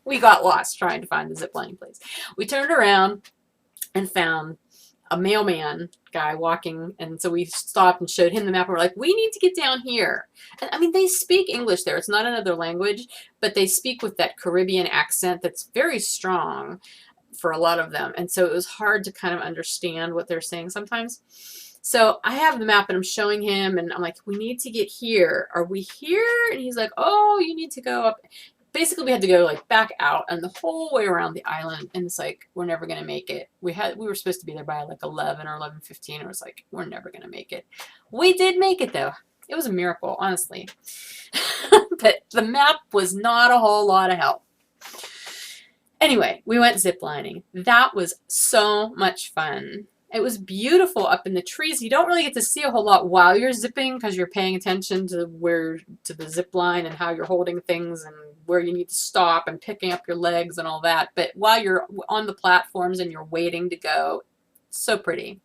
We got lost trying to find the ziplining place. We turned around and found a mailman guy walking, and so we stopped and showed him the map, and we're like, we need to get down here. And I mean, they speak English there. It's not another language, but they speak with that Caribbean accent that's very strong for a lot of them, and so it was hard to kind of understand what they're saying sometimes. So I have the map and I'm showing him, and I'm like, we need to get here. Are we here? And he's like, oh, you need to go up. Basically, we had to go like back out and the whole way around the island. And it's like, we're never going to make it. We were supposed to be there by like 11 or 11:15. It was like, we're never going to make it. We did make it though. It was a miracle, honestly. But the map was not a whole lot of help. Anyway, we went ziplining. That was so much fun. It was beautiful up in the trees. You don't really get to see a whole lot while you're zipping because you're paying attention to the zip line and how you're holding things and where you need to stop and picking up your legs and all that. But while you're on the platforms and you're waiting to go, so pretty.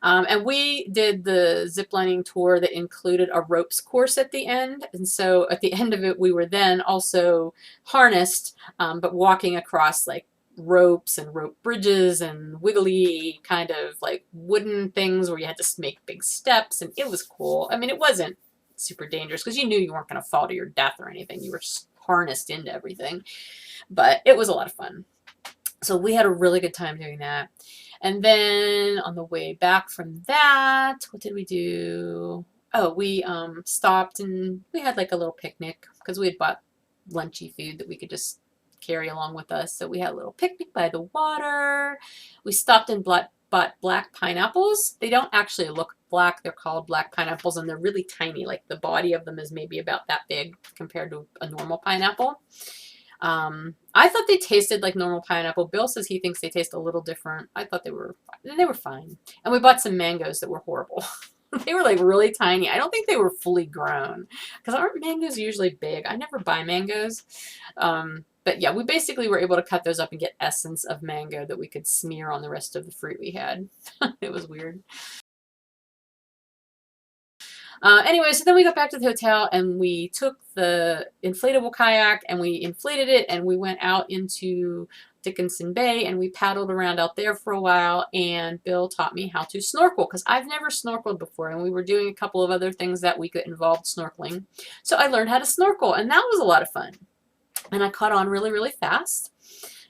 And we did the ziplining tour that included a ropes course at the end. And so at the end of it, we were then also harnessed, but walking across like ropes and rope bridges and wiggly kind of like wooden things where you had to make big steps. And it was cool. I mean, it wasn't super dangerous because you knew you weren't going to fall to your death or anything. You were harnessed into everything. But it was a lot of fun. So we had a really good time doing that. And then on the way back from that, what did we do? Oh, we stopped and we had like a little picnic because we had bought lunchy food that we could just carry along with us. So we had a little picnic by the water. We stopped and bought black pineapples. They don't actually look black. They're called black pineapples and they're really tiny. Like the body of them is maybe about that big compared to a normal pineapple. I thought they tasted like normal pineapple. Bill says he thinks they taste a little different. I thought they were fine. And we bought some mangoes that were horrible. They were like really tiny. I don't think they were fully grown because aren't mangoes usually big? I never buy mangoes. But yeah, we basically were able to cut those up and get essence of mango that we could smear on the rest of the fruit we had. It was weird. Anyway, so then we got back to the hotel and we took the inflatable kayak and we inflated it and we went out into Dickinson Bay and we paddled around out there for a while and Bill taught me how to snorkel because I've never snorkeled before and we were doing a couple of other things that week that involved snorkeling. So I learned how to snorkel and that was a lot of fun. And I caught on really, really fast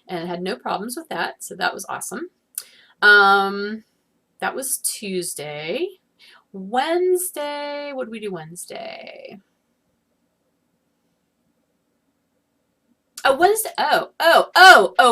and had no problems with that. So that was awesome. That was Tuesday. Wednesday, what did we do Wednesday? Oh, Wednesday,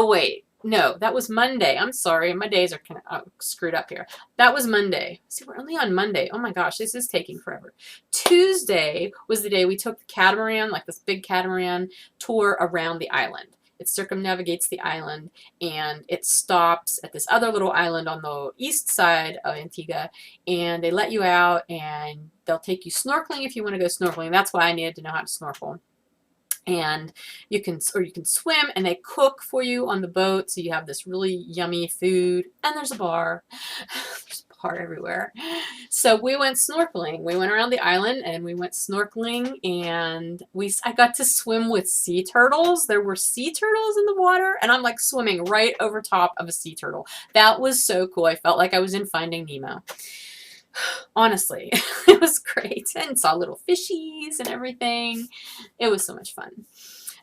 wait. No, that was Monday. I'm sorry. My days are kind of screwed up here. That was Monday. See, we're only on Monday. Oh my gosh, this is taking forever. Tuesday was the day we took the catamaran, like this big catamaran tour around the island. It circumnavigates the island and it stops at this other little island on the east side of Antigua and they let you out and they'll take you snorkeling if you want to go snorkeling. That's why I needed to know how to snorkel. And you can swim and they cook for you on the boat so you have this really yummy food and there's a bar. There's a bar everywhere. So we went snorkeling. We went around the island and we went snorkeling and I got to swim with sea turtles. There were sea turtles in the water and I'm like swimming right over top of a sea turtle. That was so cool. I felt like I was in Finding Nemo. Honestly, it was great and saw little fishies and everything. It was so much fun.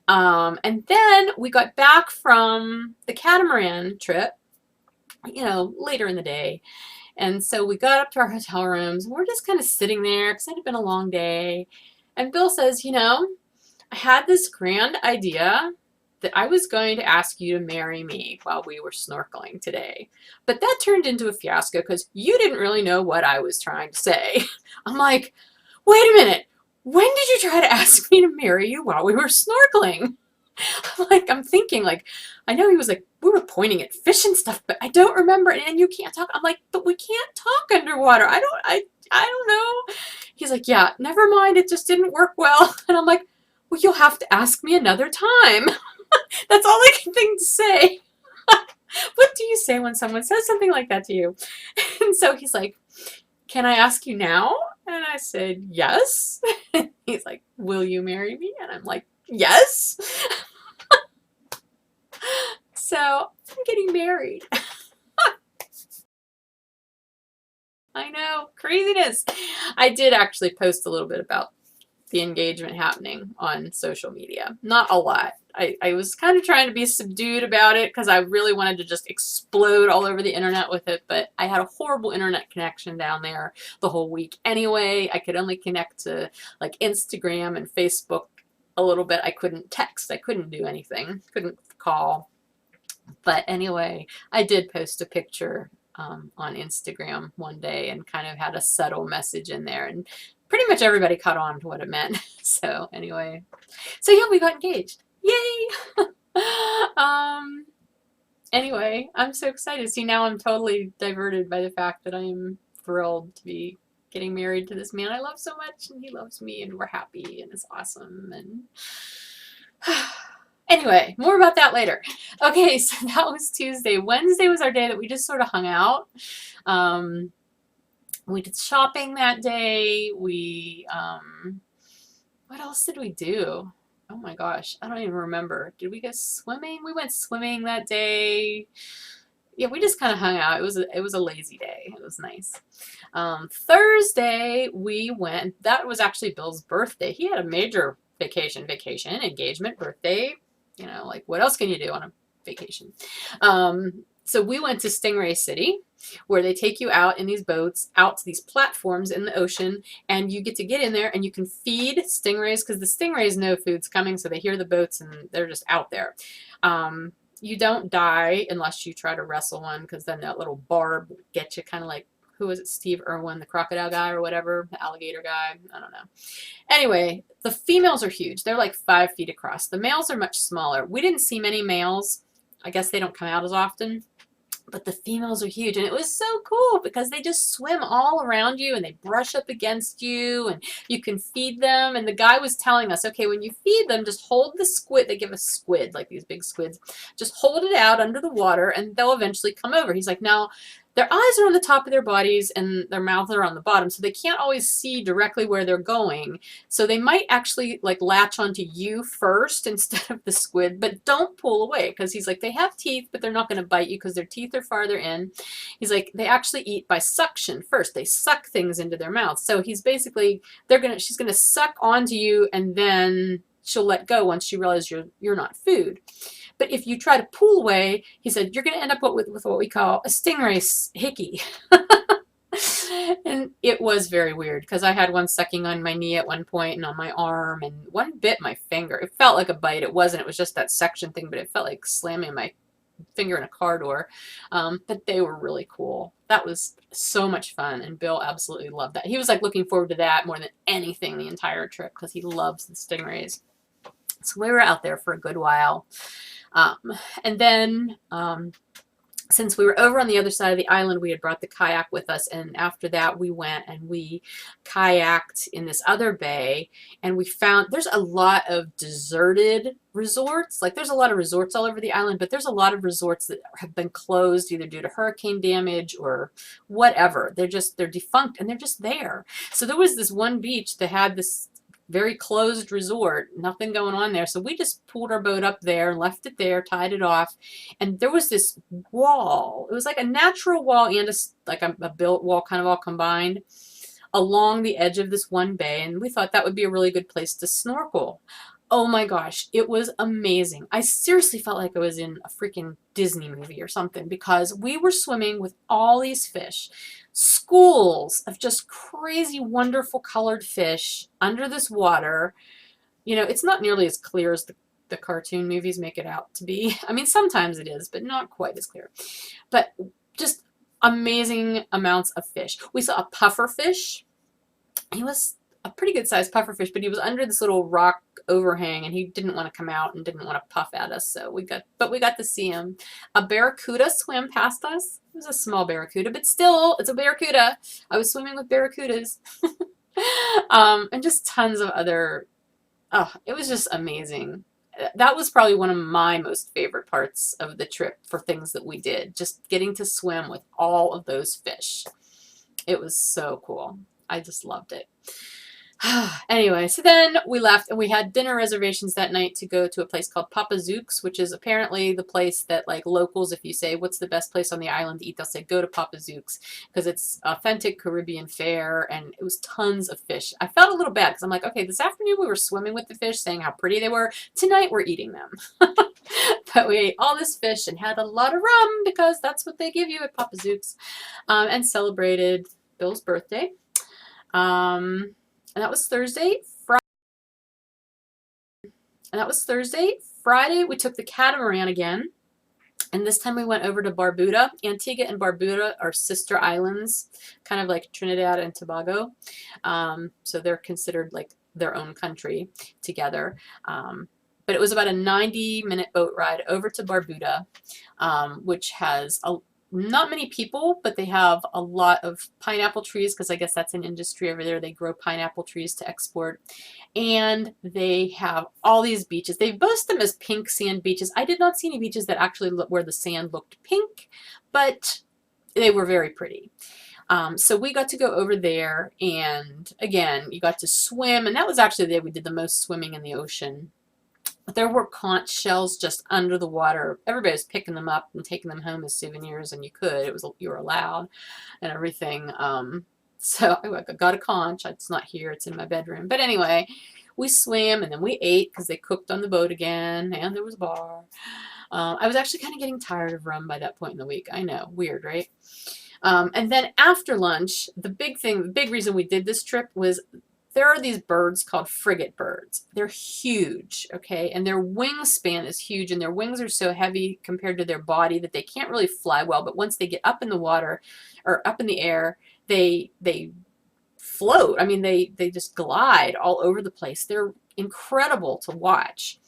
And then we got back from the catamaran trip, later in the day. And so we got up to our hotel rooms and we're just kind of sitting there because it had been a long day. And Bill says, I had this grand idea that I was going to ask you to marry me while we were snorkeling today. But that turned into a fiasco because you didn't really know what I was trying to say. I'm like, wait a minute. When did you try to ask me to marry you while we were snorkeling? I'm thinking, I know he was like, we were pointing at fish and stuff, but I don't remember. And you can't talk. I'm like, but we can't talk underwater. I don't know. He's like, yeah, never mind. It just didn't work well. And I'm like, well, you'll have to ask me another time. That's all I can think to say. What do you say when someone says something like that to you? And so he's like, can I ask you now? And I said, yes. He's like, will you marry me? And I'm like, yes. So I'm getting married. I know, craziness. I did actually post a little bit about the engagement happening on social media. Not a lot. I was kind of trying to be subdued about it because I really wanted to just explode all over the internet with it, but I had a horrible internet connection down there the whole week anyway. I could only connect to Instagram and Facebook a little bit. I couldn't text. I couldn't do anything. Couldn't call. But anyway, I did post a picture on Instagram one day and kind of had a subtle message in there and pretty much everybody caught on to what it meant. So anyway, so yeah, we got engaged. Yay! Anyway, I'm so excited. See, now I'm totally diverted by the fact that I am thrilled to be getting married to this man I love so much, and he loves me, and we're happy, and it's awesome. And anyway, more about that later. Okay, so that was Tuesday. Wednesday was our day that we just sort of hung out. Um, we did shopping that day. What else did we do? Oh my gosh, I don't even remember. Did we go swimming? We went swimming that day. Yeah, we just kind of hung out. It was a lazy day. It was nice. Thursday we went. That was actually Bill's birthday. He had a major vacation, engagement, birthday. You know, like what else can you do on a vacation? So we went to Stingray City, where they take you out in these boats out to these platforms in the ocean, and you get in there and you can feed stingrays because the stingrays know food's coming, so they hear the boats and they're just out there. You don't die unless you try to wrestle one, because then that little barb gets you, kind of like, who was it, Steve Irwin, the crocodile guy or whatever, the alligator guy, I don't know. Anyway, the females are huge. They're like 5 feet across. The males are much smaller. We didn't see many males. I guess they don't come out as often. But the females are huge, and it was so cool because they just swim all around you and they brush up against you, and you can feed them. And the guy was telling us, okay, when you feed them, just hold the squid. They give us squid, like these big squids. Just hold it out under the water and they'll eventually come over. He's like, now their eyes are on the top of their bodies and their mouths are on the bottom, so they can't always see directly where they're going. So they might actually like latch onto you first instead of the squid, but don't pull away, because he's like, they have teeth, but they're not going to bite you because their teeth are farther in. He's like, they actually eat by suction first. They suck things into their mouth. So he's basically, she's gonna suck onto you, and then she'll let go once she realizes you're not food. But if you try to pull away, he said, you're going to end up with what we call a stingray hickey. And it was very weird, because I had one sucking on my knee at one point and on my arm, and one bit my finger. It felt like a bite. It wasn't. It was just that suction thing, but it felt like slamming my finger in a car door. But they were really cool. That was so much fun, and Bill absolutely loved that. He was like looking forward to that more than anything the entire trip, because he loves the stingrays. So we were out there for a good while. And then since we were over on the other side of the island, we had brought the kayak with us, and after that we went and we kayaked in this other bay, and we found there's a lot of deserted resorts. Like, there's a lot of resorts all over the island, but there's a lot of resorts that have been closed either due to hurricane damage or whatever. They're defunct, and they're just there. So there was this one beach that had this very closed resort, nothing going on there. So we just pulled our boat up there, left it there, tied it off, and there was this wall. It was like a natural wall and a built wall, kind of all combined, along the edge of this one bay, and we thought that would be a really good place to snorkel. Oh my gosh, it was amazing. I seriously felt like I was in a freaking Disney movie or something, because we were swimming with all these fish, schools of just crazy, wonderful colored fish under this water. You know, it's not nearly as clear as the cartoon movies make it out to be. I mean, sometimes it is, but not quite as clear. But just amazing amounts of fish. We saw a puffer fish. He was a pretty good sized puffer fish, but he was under this little rock overhang, and he didn't want to come out and didn't want to puff at us. So we got to see him. A barracuda swam past us. It was a small barracuda, but still, it's a barracuda. I was swimming with barracudas. And just tons of other. Oh, it was just amazing. That was probably one of my most favorite parts of the trip for things that we did. Just getting to swim with all of those fish. It was so cool. I just loved it. Anyway, so then we left, and we had dinner reservations that night to go to a place called Papa Zook's, which is apparently the place that, like, locals, if you say, what's the best place on the island to eat, they'll say, go to Papa Zook's, because it's authentic Caribbean fare, and it was tons of fish. I felt a little bad, because I'm like, okay, this afternoon we were swimming with the fish, saying how pretty they were. Tonight we're eating them. But we ate all this fish and had a lot of rum, because that's what they give you at Papa Zook's, and celebrated Bill's birthday. And that was Thursday. Friday, we took the catamaran again. And this time we went over to Barbuda. Antigua and Barbuda are sister islands, kind of like Trinidad and Tobago. So they're considered like their own country together. but it was about a 90-minute boat ride over to Barbuda, which has not many people, but they have a lot of pineapple trees because I guess that's an industry over there. They grow pineapple trees to export. And they have all these beaches. They boast them as pink sand beaches. I did not see any beaches that actually where the sand looked pink, but they were very pretty. So we got to go over there, and again, you got to swim, and that was actually the day we did the most swimming in the ocean. But there were conch shells just under the water. Everybody was picking them up and taking them home as souvenirs, and you were allowed, and everything. So I got a conch. It's not here. It's in my bedroom. But anyway, we swam, and then we ate because they cooked on the boat again, and there was a bar. I was actually kind of getting tired of rum by that point in the week. I know, weird, right? And then after lunch, the big reason we did this trip was there are these birds called frigate birds. They're huge, okay? And their wingspan is huge, and their wings are so heavy compared to their body that they can't really fly well. But once they get up in the water or up in the air, they float. I mean, they just glide all over the place. They're incredible to watch.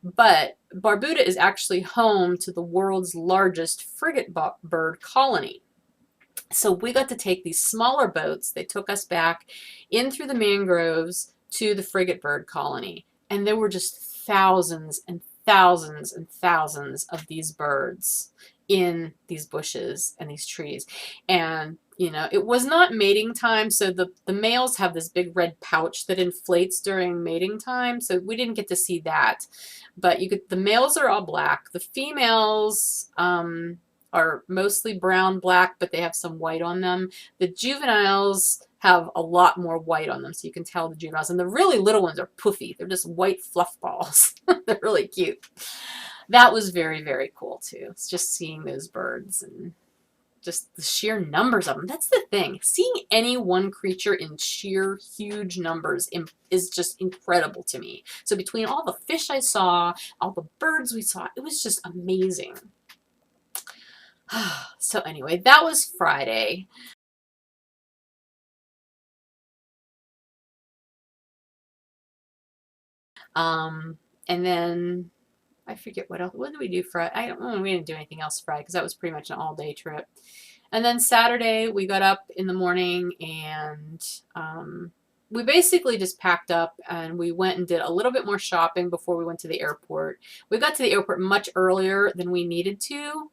But Barbuda is actually home to the world's largest frigate bird colony. So we got to take these smaller boats. They took us back in through the mangroves to the frigate bird colony. And there were just thousands and thousands and thousands of these birds in these bushes and these trees. And, you know, it was not mating time. So the males have this big red pouch that inflates during mating time. So we didn't get to see that. But the males are all black. The females, are mostly brown black, but they have some white on them. The juveniles have a lot more white on them, so you can tell the juveniles. And the really little ones are poofy. They're just white fluff balls. They're really cute. That was very, very cool too. It's just seeing those birds and just the sheer numbers of them. That's the thing. Seeing any one creature in sheer huge numbers is just incredible to me. So between all the fish I saw, all the birds we saw, it was just amazing. So anyway, that was Friday. And then I forget what else. What did we do Friday? I don't know. We didn't do anything else Friday because that was pretty much an all-day trip. And then Saturday, we got up in the morning and we basically just packed up and we went and did a little bit more shopping before we went to the airport. We got to the airport much earlier than we needed to.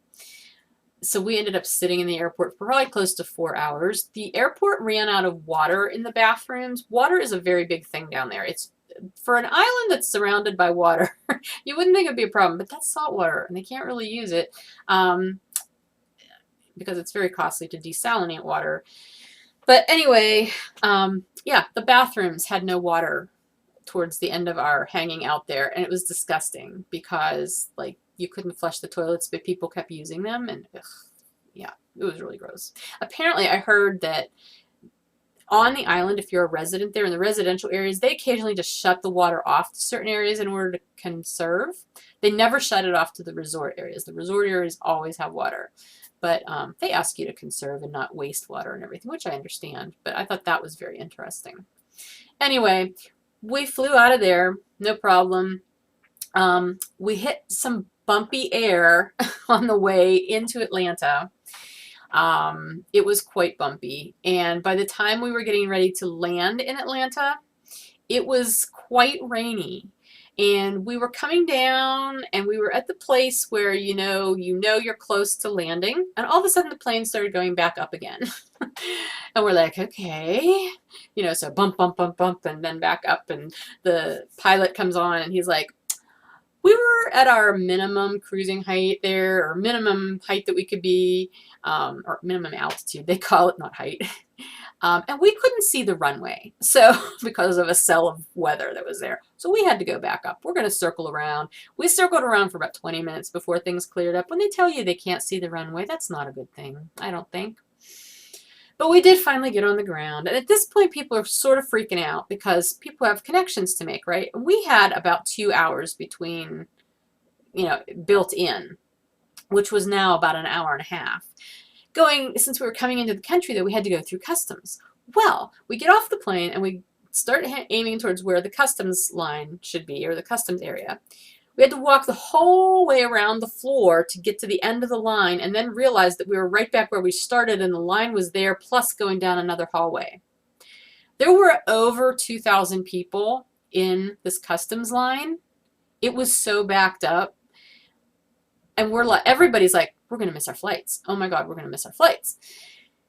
So we ended up sitting in the airport for probably close to 4 hours. The airport ran out of water in the bathrooms. Water is a very big thing down there. It's for an island that's surrounded by water. You wouldn't think it'd be a problem, but that's salt water, and they can't really use it because it's very costly to desalinate water. But anyway, yeah, the bathrooms had no water towards the end of our hanging out there, and it was disgusting because, like, you couldn't flush the toilets, but people kept using them, and ugh, yeah, it was really gross. Apparently, I heard that on the island, if you're a resident there in the residential areas, they occasionally just shut the water off to certain areas in order to conserve. They never shut it off to the resort areas. The resort areas always have water, but they ask you to conserve and not waste water and everything, which I understand, but I thought that was very interesting. Anyway, we flew out of there, no problem. We hit some bumpy air on the way into Atlanta. It was quite bumpy, and by the time we were getting ready to land in Atlanta, it was quite rainy. And we were coming down, and we were at the place where you know you're close to landing, and all of a sudden the plane started going back up again. And we're like, okay, so bump, bump, bump, bump, and then back up, and the pilot comes on, and he's like, we were at our minimum cruising height there, or minimum height that we could be, or minimum altitude, they call it, not height. And we couldn't see the runway, so because of a cell of weather that was there. So we had to go back up. We're going to circle around. We circled around for about 20 minutes before things cleared up. When they tell you they can't see the runway, that's not a good thing, I don't think. But we did finally get on the ground. And at this point, people are sort of freaking out because people have connections to make, right? We had about 2 hours between, built in, which was now about an hour and a half. Since we were coming into the country, though, we had to go through customs. Well, we get off the plane and we start aiming towards where the customs line should be, or the customs area. We had to walk the whole way around the floor to get to the end of the line, and then realized that we were right back where we started and the line was there, plus going down another hallway. There were over 2,000 people in this customs line. It was so backed up. And we're like, everybody's like, we're going to miss our flights. Oh my God, we're going to miss our flights.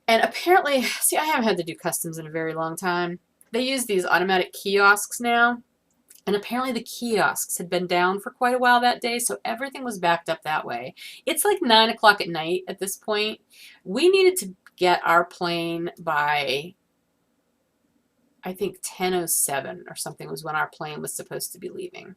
And apparently, see, I haven't had to do customs in a very long time. They use these automatic kiosks now. And apparently the kiosks had been down for quite a while that day, so everything was backed up that way. It's like 9 o'clock at night at this point. We needed to get our plane by, I think, 10:07 or something was when our plane was supposed to be leaving.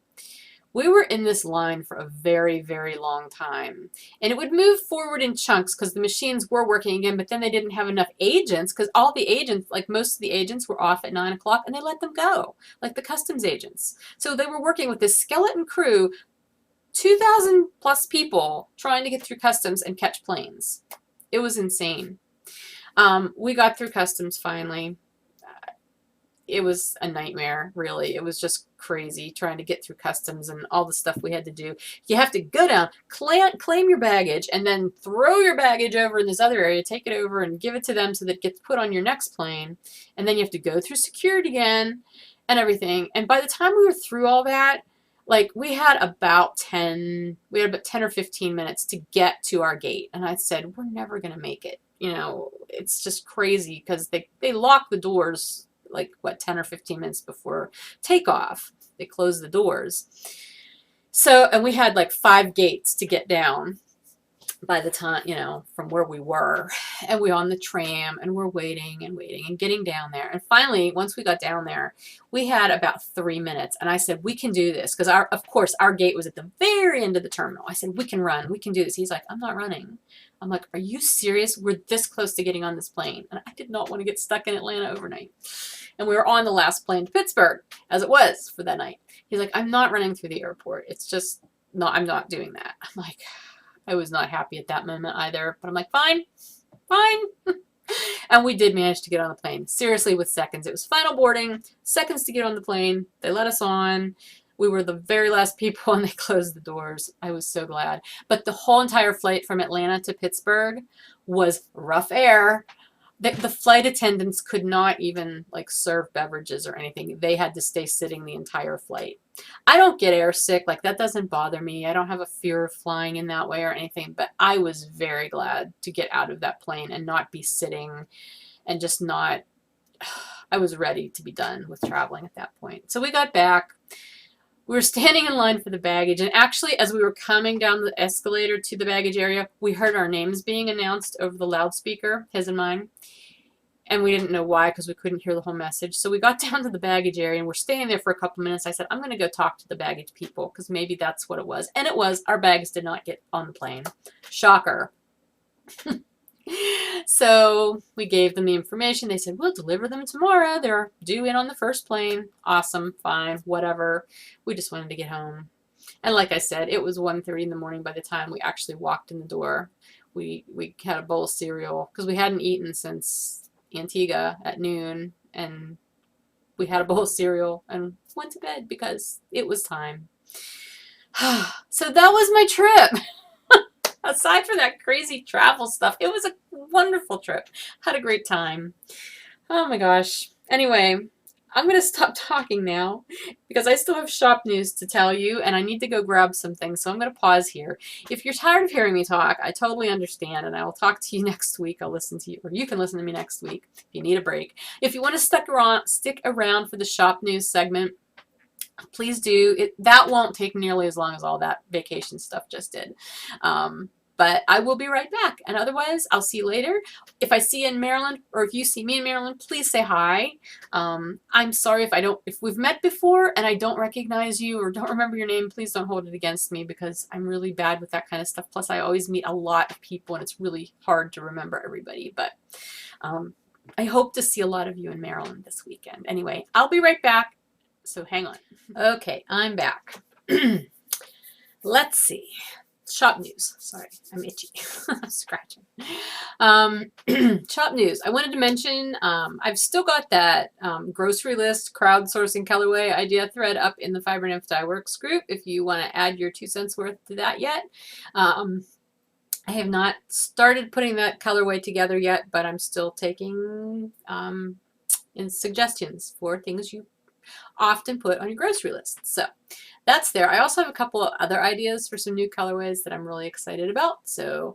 We were in this line for a very, very long time. And it would move forward in chunks because the machines were working again, but then they didn't have enough agents because all the agents, like most of the agents, were off at 9 o'clock and they let them go, like the customs agents. So they were working with this skeleton crew, 2,000 plus people trying to get through customs and catch planes. It was insane. We got through customs finally. It was a nightmare, really. It was just crazy trying to get through customs and all the stuff we had to do. You have to go down, claim your baggage, and then throw your baggage over in this other area, take it over and give it to them so that it gets put on your next plane. And then you have to go through security again and everything. And by the time we were through all that, like we had about 10 or 15 minutes to get to our gate. And I said, we're never going to make it. You know, it's just crazy because they lock the doors like, what, 10 or 15 minutes before takeoff. They closed the doors. So, and we had like 5 gates to get down by the time, you know, from where we were. And we were on the tram and we're waiting and waiting and getting down there. And finally, once we got down there, we had about 3 minutes. And I said, we can do this. Because, of course, our gate was at the very end of the terminal. I said, we can run. We can do this. He's like, I'm not running. I'm like, are you serious? We're this close to getting on this plane. And I did not want to get stuck in Atlanta overnight. And we were on the last plane to Pittsburgh, as it was for that night. He's like, I'm not running through the airport. It's just, no, I'm not doing that. I'm like, I was not happy at that moment either. But I'm like, fine, fine. And we did manage to get on the plane. Seriously, with seconds. It was final boarding, seconds to get on the plane. They let us on. We were the very last people and they closed the doors. I was so glad. But the whole entire flight from Atlanta to Pittsburgh was rough air. The flight attendants could not even like serve beverages or anything. They had to stay sitting the entire flight. I don't get airsick. Like, that doesn't bother me. I don't have a fear of flying in that way or anything. But I was very glad to get out of that plane and not be sitting and just not... I was ready to be done with traveling at that point. So we got back. We were standing in line for the baggage, and actually, as we were coming down the escalator to the baggage area, we heard our names being announced over the loudspeaker, his and mine, and we didn't know why because we couldn't hear the whole message. So we got down to the baggage area, and we're staying there for a couple minutes. I said, I'm going to go talk to the baggage people because maybe that's what it was. And it was. Our bags did not get on the plane. Shocker. So we gave them the information. They said, we'll deliver them tomorrow. They're due in on the first plane. Awesome. Fine. Whatever. We just wanted to get home. And like I said, it was 1:30 in the morning by the time we actually walked in the door. We had a bowl of cereal because we hadn't eaten since Antigua at noon. And we had a bowl of cereal and went to bed because it was time. So that was my trip. Aside from that crazy travel stuff, it was a wonderful trip. Had a great time. Oh my gosh. Anyway, I'm going to stop talking now because I still have shop news to tell you and I need to go grab some things. So I'm going to pause here. If you're tired of hearing me talk, I totally understand and I will talk to you next week. I'll listen to you, or you can listen to me next week if you need a break. If you want to stick around for the shop news segment, please do. That won't take nearly as long as all that vacation stuff just did. But I will be right back. And otherwise, I'll see you later. If I see you in Maryland, or if you see me in Maryland, please say hi. I'm sorry if we've met before and I don't recognize you or don't remember your name, please don't hold it against me because I'm really bad with that kind of stuff. Plus, I always meet a lot of people and it's really hard to remember everybody. But I hope to see a lot of you in Maryland this weekend. Anyway, I'll be right back. So hang on. Okay, I'm back. Let's see. shop news. Sorry, I'm itchy. I'm scratching. Shop news. I wanted to mention I've still got that grocery list crowdsourcing colorway idea thread up in the Fiber Nymph Dye Works group if you want to add your 2 cents worth to that yet. I have not started putting that colorway together yet, but I'm still taking in suggestions for things you often put on your grocery list. So that's there. I also have a couple of other ideas for some new colorways that I'm really excited about. So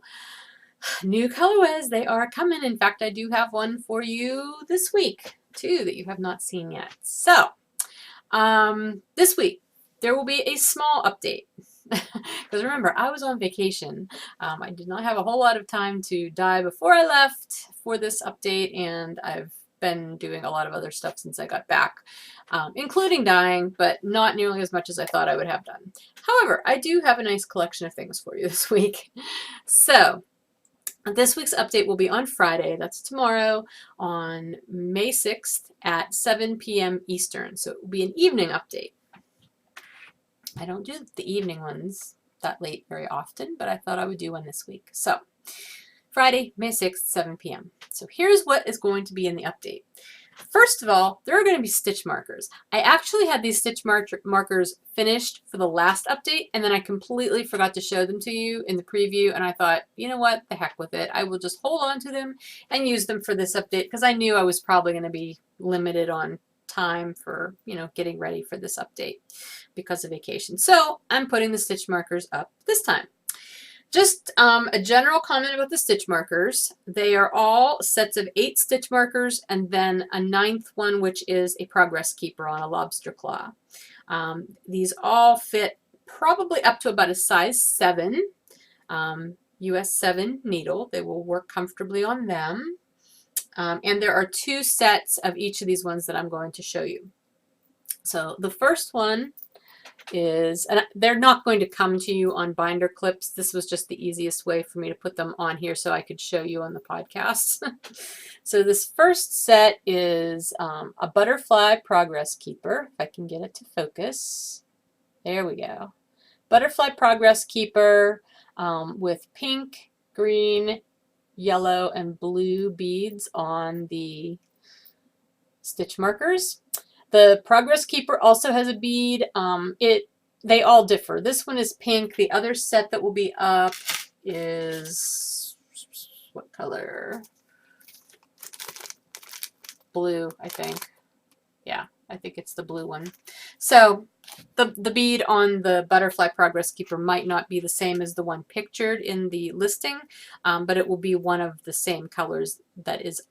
new colorways, they are coming. In fact, I do have one for you this week too that you have not seen yet. So this week there will be a small update. Because remember, I was on vacation. I did not have a whole lot of time to dye before I left for this update, and I've been doing a lot of other stuff since I got back, including dyeing, but not nearly as much as I thought I would have done. However, I do have a nice collection of things for you this week. So this week's update will be on Friday, that's tomorrow, on May 6th at 7 p.m. Eastern. So it will be an evening update. I don't do the evening ones that late very often, but I thought I would do one this week. So Friday, May 6th, 7 p.m. So here's what is going to be in the update. First of all, there are going to be stitch markers. I actually had these stitch markers finished for the last update, and then I completely forgot to show them to you in the preview, and I thought, you know what, the heck with it. I will just hold on to them and use them for this update because I knew I was probably going to be limited on time for, you know, getting ready for this update because of vacation. So I'm putting the stitch markers up this time. Just a general comment about the stitch markers. They are all sets of 8 stitch markers and then a 9th one, which is a progress keeper on a lobster claw. These all fit probably up to about a size 7, US 7 needle. They will work comfortably on them. And there are 2 sets of each of these ones that I'm going to show you. So the first one is, and they're not going to come to you on binder clips. This was just the easiest way for me to put them on here so I could show you on the podcast. So this first set is a butterfly progress keeper. If I can get it to focus. There we go. Butterfly progress keeper with pink, green, yellow, and blue beads on the stitch markers. The progress keeper also has a bead. They all differ. This one is pink. The other set that will be up is, what color? Blue, I think. Yeah, I think it's the blue one. So the bead on the butterfly progress keeper might not be the same as the one pictured in the listing, but it will be one of the same colors that is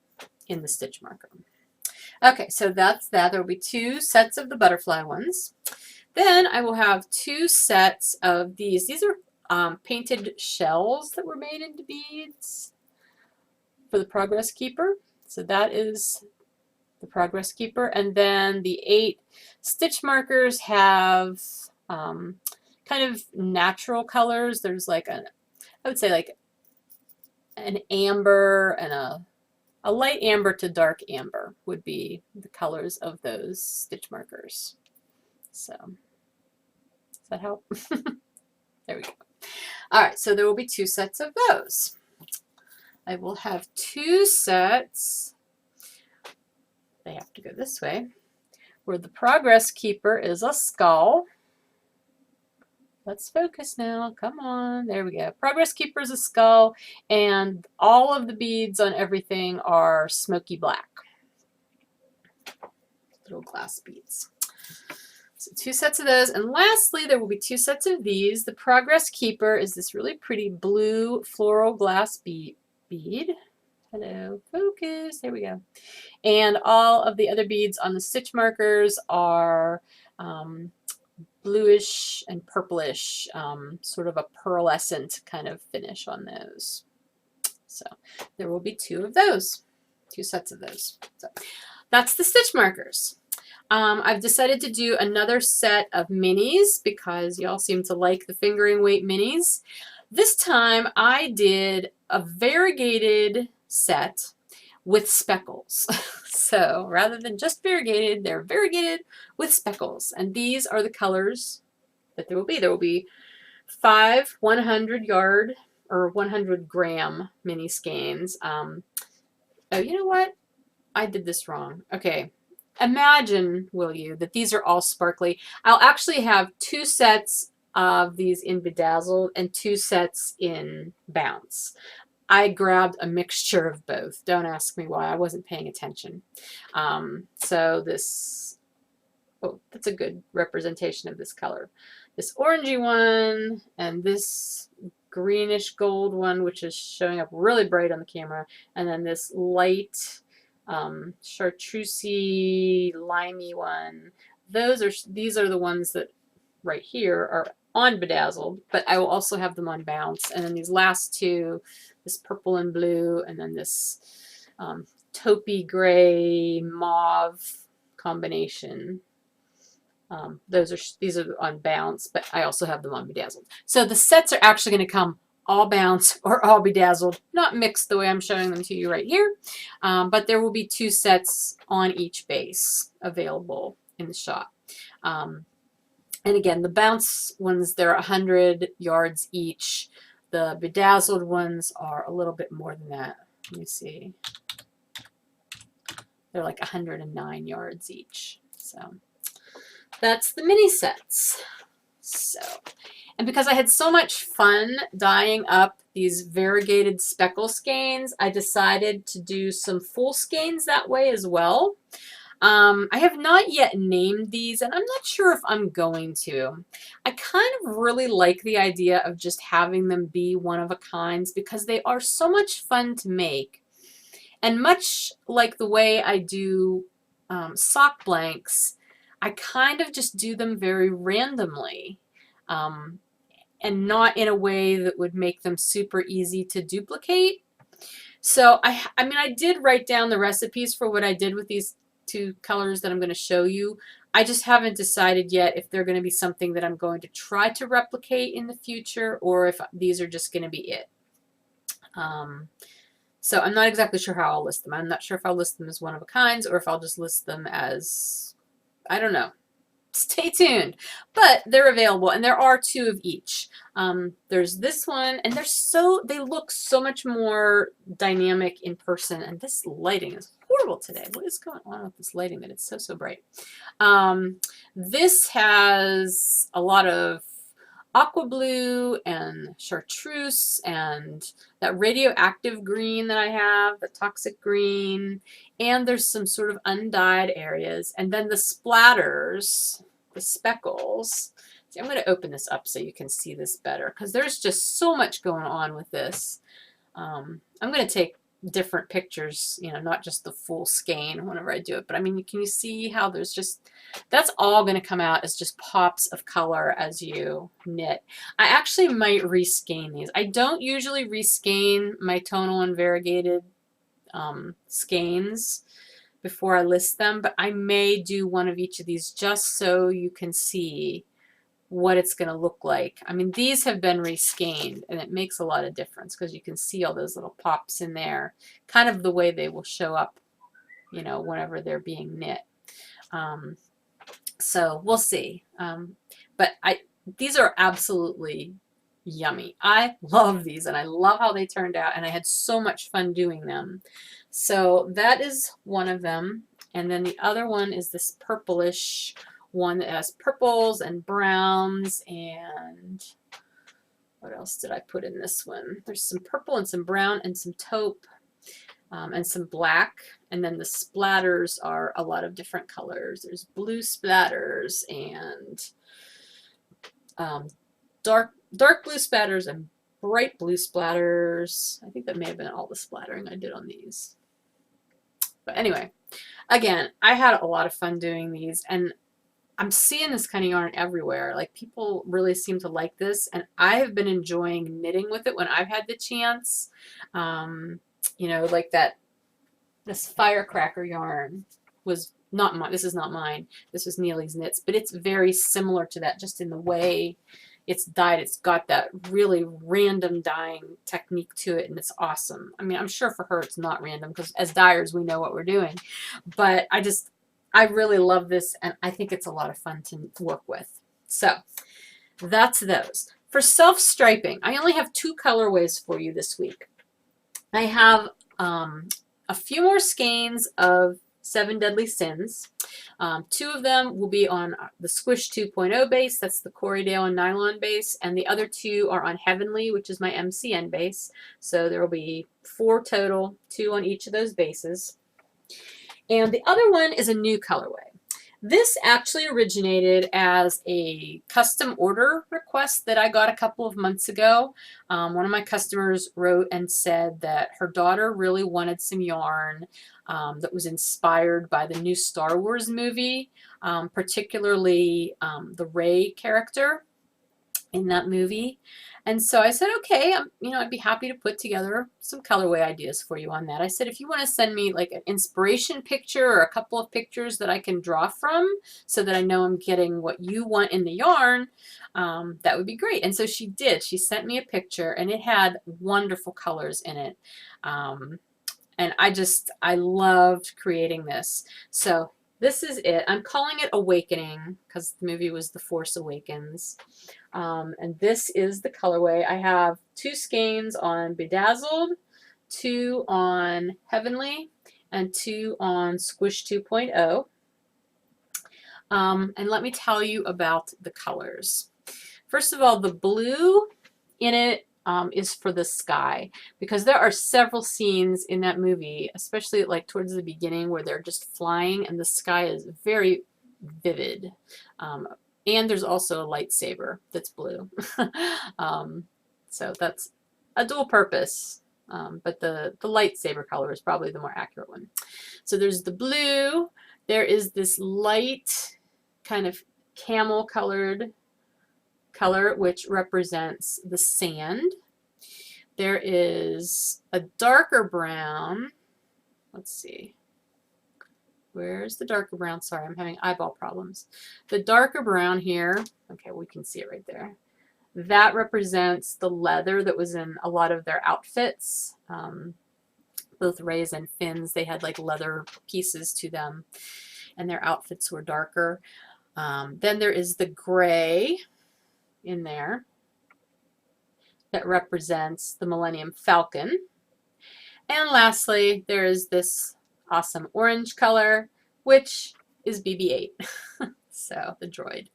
in the stitch marker. Okay, so that's that. There will be 2 sets of the butterfly ones. Then I will have 2 sets of these. These are painted shells that were made into beads for the progress keeper. So that is the progress keeper. And then the 8 stitch markers have kind of natural colors. There's like I would say like an amber and a light amber to dark amber would be the colors of those stitch markers. So, does that help? There we go. All right, so there will be 2 sets of those. I will have 2 sets. They have to go this way, where the progress keeper is a skull. Let's focus now. Come on. There we go. Progress keeper is a skull, and all of the beads on everything are smoky black. Little glass beads. So 2 sets of those. And lastly, there will be 2 sets of these. The progress keeper is this really pretty blue floral glass bead. Hello. Focus. There we go. And all of the other beads on the stitch markers are bluish and purplish, sort of a pearlescent kind of finish on those. So there will be 2 of those, 2 sets of those. So that's the stitch markers. I've decided to do another set of minis because y'all seem to like the fingering weight minis. This time I did a variegated set with speckles. So rather than just variegated, they're variegated with speckles. And these are the colors that there will be. There will be 5 100-yard or 100-gram mini skeins. Oh, you know what? I did this wrong. Okay. Imagine, will you, that these are all sparkly. I'll actually have 2 sets of these in Bedazzled and 2 sets in Bounce. I grabbed a mixture of both. Don't ask me why. I wasn't paying attention. So this, oh, that's a good representation of this color. This orangey one and this greenish gold one, which is showing up really bright on the camera, and then this light chartreusey limey one. These are the ones that right here are on Bedazzled, but I will also have them on Bounce. And then these last 2, this purple and blue, and then this taupey gray mauve combination. These are on Bounce, but I also have them on Bedazzled. So the sets are actually going to come all Bounce or all Bedazzled, not mixed the way I'm showing them to you right here, but there will be 2 sets on each base available in the shop. And again, the Bounce ones, they're 100 yards each. The Bedazzled ones are a little bit more than that. Let me see. They're like 109 yards each. So that's the mini sets. So, and because I had so much fun dyeing up these variegated speckle skeins, I decided to do some full skeins that way as well. I have not yet named these, and I'm not sure if I'm going to. I kind of really like the idea of just having them be one of a kinds because they are so much fun to make. And much like the way I do sock blanks, I kind of just do them very randomly and not in a way that would make them super easy to duplicate. So I mean, I did write down the recipes for what I did with these 2 colors that I'm going to show you. I just haven't decided yet if they're going to be something that I'm going to try to replicate in the future or if these are just going to be it. So I'm not exactly sure how I'll list them. I'm not sure if I'll list them as one of a kinds or if I'll just list them as, I don't know. Stay tuned. But they're available, and there are 2 of each. There's this one, and they look so much more dynamic in person, and this lighting is horrible today. What is going on with this lighting that it's so bright? This has a lot of aqua blue and chartreuse and that radioactive green that I have, the toxic green, and there's some sort of undyed areas, and then the splatters, the speckles. See, I'm going to open this up so you can see this better because there's just so much going on with this. I'm going to take different pictures, you know, not just the full skein whenever I do it, but I mean, can you see how there's just, that's all going to come out as just pops of color as you knit. I actually might reskein these. I don't usually reskein my tonal and variegated skeins before I list them, but I may do one of each of these just so you can see what it's going to look like. I mean, these have been reskeined, and it makes a lot of difference because you can see all those little pops in there, kind of the way they will show up, you know, whenever they're being knit. So we'll see. But these are absolutely yummy. I love these, and I love how they turned out, and I had so much fun doing them. So that is one of them, and then the other one is this purplish one that has purples and browns, and what else did I put in this one? There's some purple and some brown and some taupe and some black, and then the splatters are a lot of different colors. There's blue splatters and dark blue splatters and bright blue splatters. I think that may have been all the splattering I did on these. But anyway, again, I had a lot of fun doing these, and I'm seeing this kind of yarn everywhere. Like, people really seem to like this, and I have been enjoying knitting with it when I've had the chance. You know, like this firecracker yarn was not mine. This is not mine. This was Neely's Knits, but it's very similar to that just in the way it's dyed. It's got that really random dyeing technique to it, and it's awesome. I mean, I'm sure for her it's not random because as dyers we know what we're doing, but I really love this, and I think it's a lot of fun to work with. So that's those. For self-striping, I only have 2 colorways for you this week. I have a few more skeins of 7 Deadly Sins. 2 of them will be on the Squish 2.0 base, that's the Corriedale and nylon base, and the other 2 are on Heavenly, which is my MCN base. So there will be 4 total, 2 on each of those bases. And the other one is a new colorway. This actually originated as a custom order request that I got a couple of months ago. One of my customers wrote and said that her daughter really wanted some yarn that was inspired by the new Star Wars movie, particularly the Rey character in that movie. And so I said, okay, I'd be happy to put together some colorway ideas for you on that. I said, if you want to send me like an inspiration picture or a couple of pictures that I can draw from so that I know I'm getting what you want in the yarn, that would be great. And so she did. She sent me a picture and it had wonderful colors in it. And I loved creating this. So this is it. I'm calling it Awakening because the movie was The Force Awakens. And this is the colorway. I have 2 skeins on Bedazzled, 2 on Heavenly, and 2 on Squish 2.0. And let me tell you about the colors. First of all, the blue in it is for the sky, because there are several scenes in that movie, especially like towards the beginning, where they're just flying and the sky is very vivid. And there's also a lightsaber that's blue. So that's a dual purpose, but the lightsaber color is probably the more accurate one. So there's the blue. There is this light kind of camel colored color, which represents the sand. There is a darker brown. Let's see. Where's the darker brown? Sorry, I'm having eyeball problems. The darker brown here, okay, we can see it right there. That represents the leather that was in a lot of their outfits. Both Rey's and Finn's, they had like leather pieces to them, and their outfits were darker. Then there is the gray in there that represents the Millennium Falcon. And lastly, there is this awesome orange color, which is BB-8, so the droid.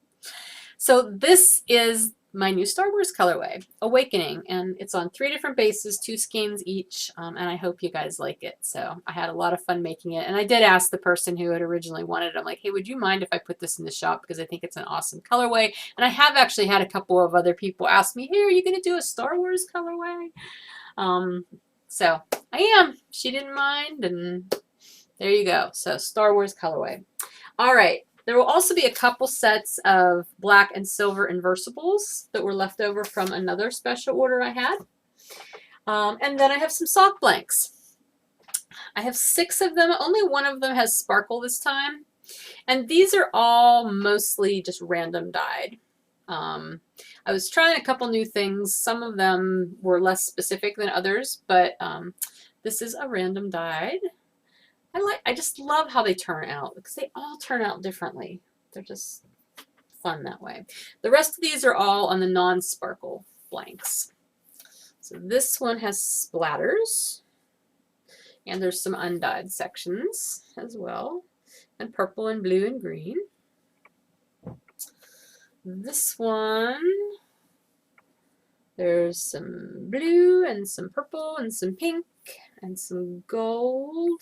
So this is my new Star Wars colorway, Awakening, and it's on 3 different bases, 2 skeins each, and I hope you guys like it. So I had a lot of fun making it, and I did ask the person who had originally wanted it, I'm like, hey, would you mind if I put this in the shop, because I think it's an awesome colorway. And I have actually had a couple of other people ask me, hey, are you going to do a Star Wars colorway? So I am. She didn't mind, and there you go. So Star Wars colorway. All right. There will also be a couple sets of black and silver inversibles that were left over from another special order I had. And then I have some sock blanks. I have 6 of them. Only one of them has sparkle this time. And these are all mostly just random dyed. I was trying a couple new things. Some of them were less specific than others, but this is a random dyed. I just love how they turn out, because they all turn out differently. They're just fun that way. The rest of these are all on the non-sparkle blanks. So this one has splatters, and there's some undyed sections as well, and purple and blue and green. This one, there's some blue and some purple and some pink and some gold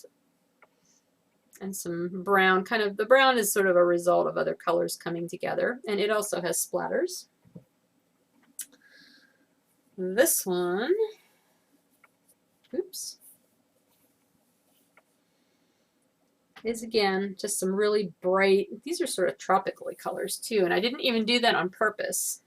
and some brown. Kind of the brown is sort of a result of other colors coming together, and it also has splatters. This one, oops, is again just some really bright, these are sort of tropically colors too, and I didn't even do that on purpose,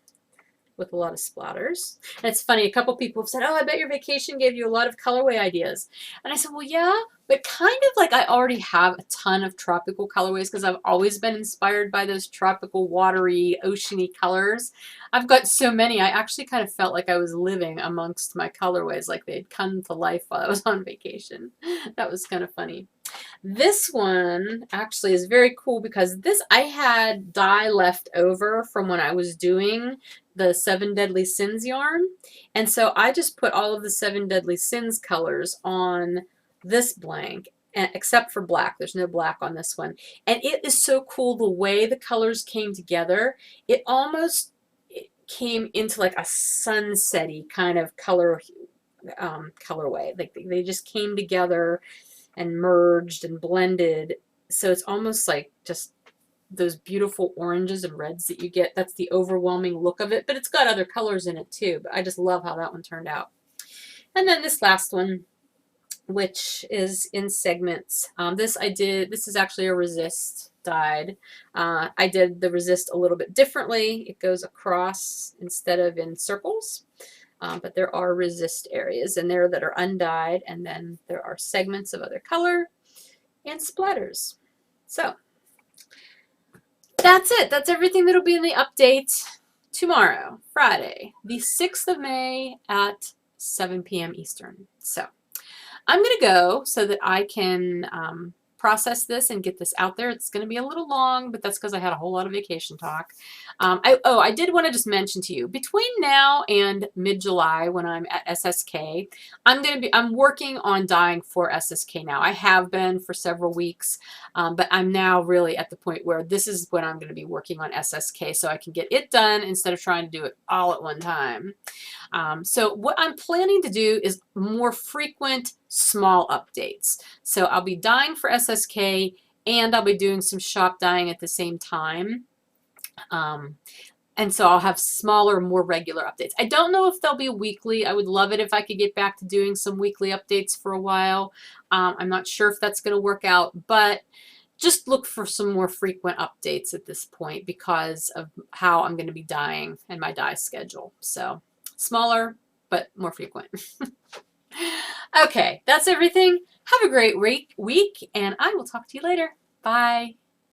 with a lot of splatters. And it's funny, a couple people have said, oh, I bet your vacation gave you a lot of colorway ideas. And I said, well, yeah, but kind of like I already have a ton of tropical colorways, because I've always been inspired by those tropical, watery, oceany colors. I've got so many, I actually kind of felt like I was living amongst my colorways, like they'd come to life while I was on vacation. That was kind of funny. This one actually is very cool because this, I had dye left over from when I was doing the Seven Deadly Sins yarn. And so I just put all of the Seven Deadly Sins colors on this blank, except for black. There's no black on this one. And it is so cool the way the colors came together. It almost came into like a sunsetty kind of colorway. Like they just came together and merged and blended. So it's almost like just those beautiful oranges and reds that you get. That's the overwhelming look of it, but it's got other colors in it too. But I just love how that one turned out. And then this last one, which is in segments. This is actually a resist dyed. I did the resist a little bit differently. It goes across instead of in circles. But there are resist areas in there that are undyed, and then there are segments of other color and splatters. So that's it. That's everything that'll be in the update tomorrow, Friday, the 6th of May at 7 p.m. Eastern. So I'm going to go so that I can process this and get this out there. It's going to be a little long, but that's because I had a whole lot of vacation talk. I did want to just mention to you, between now and mid-July when I'm at SSK, I'm working on dyeing for SSK now. I have been for several weeks, but I'm now really at the point where this is when I'm going to be working on SSK so I can get it done instead of trying to do it all at one time. So what I'm planning to do is more frequent small updates. So I'll be dyeing for SSK and I'll be doing some shop dyeing at the same time. And so I'll have smaller, more regular updates. I don't know if they'll be weekly. I would love it if I could get back to doing some weekly updates for a while. I'm not sure if that's going to work out, but just look for some more frequent updates at this point because of how I'm going to be dyeing and my dye schedule. So smaller, but more frequent. Okay, that's everything. Have a great week, and I will talk to you later. Bye.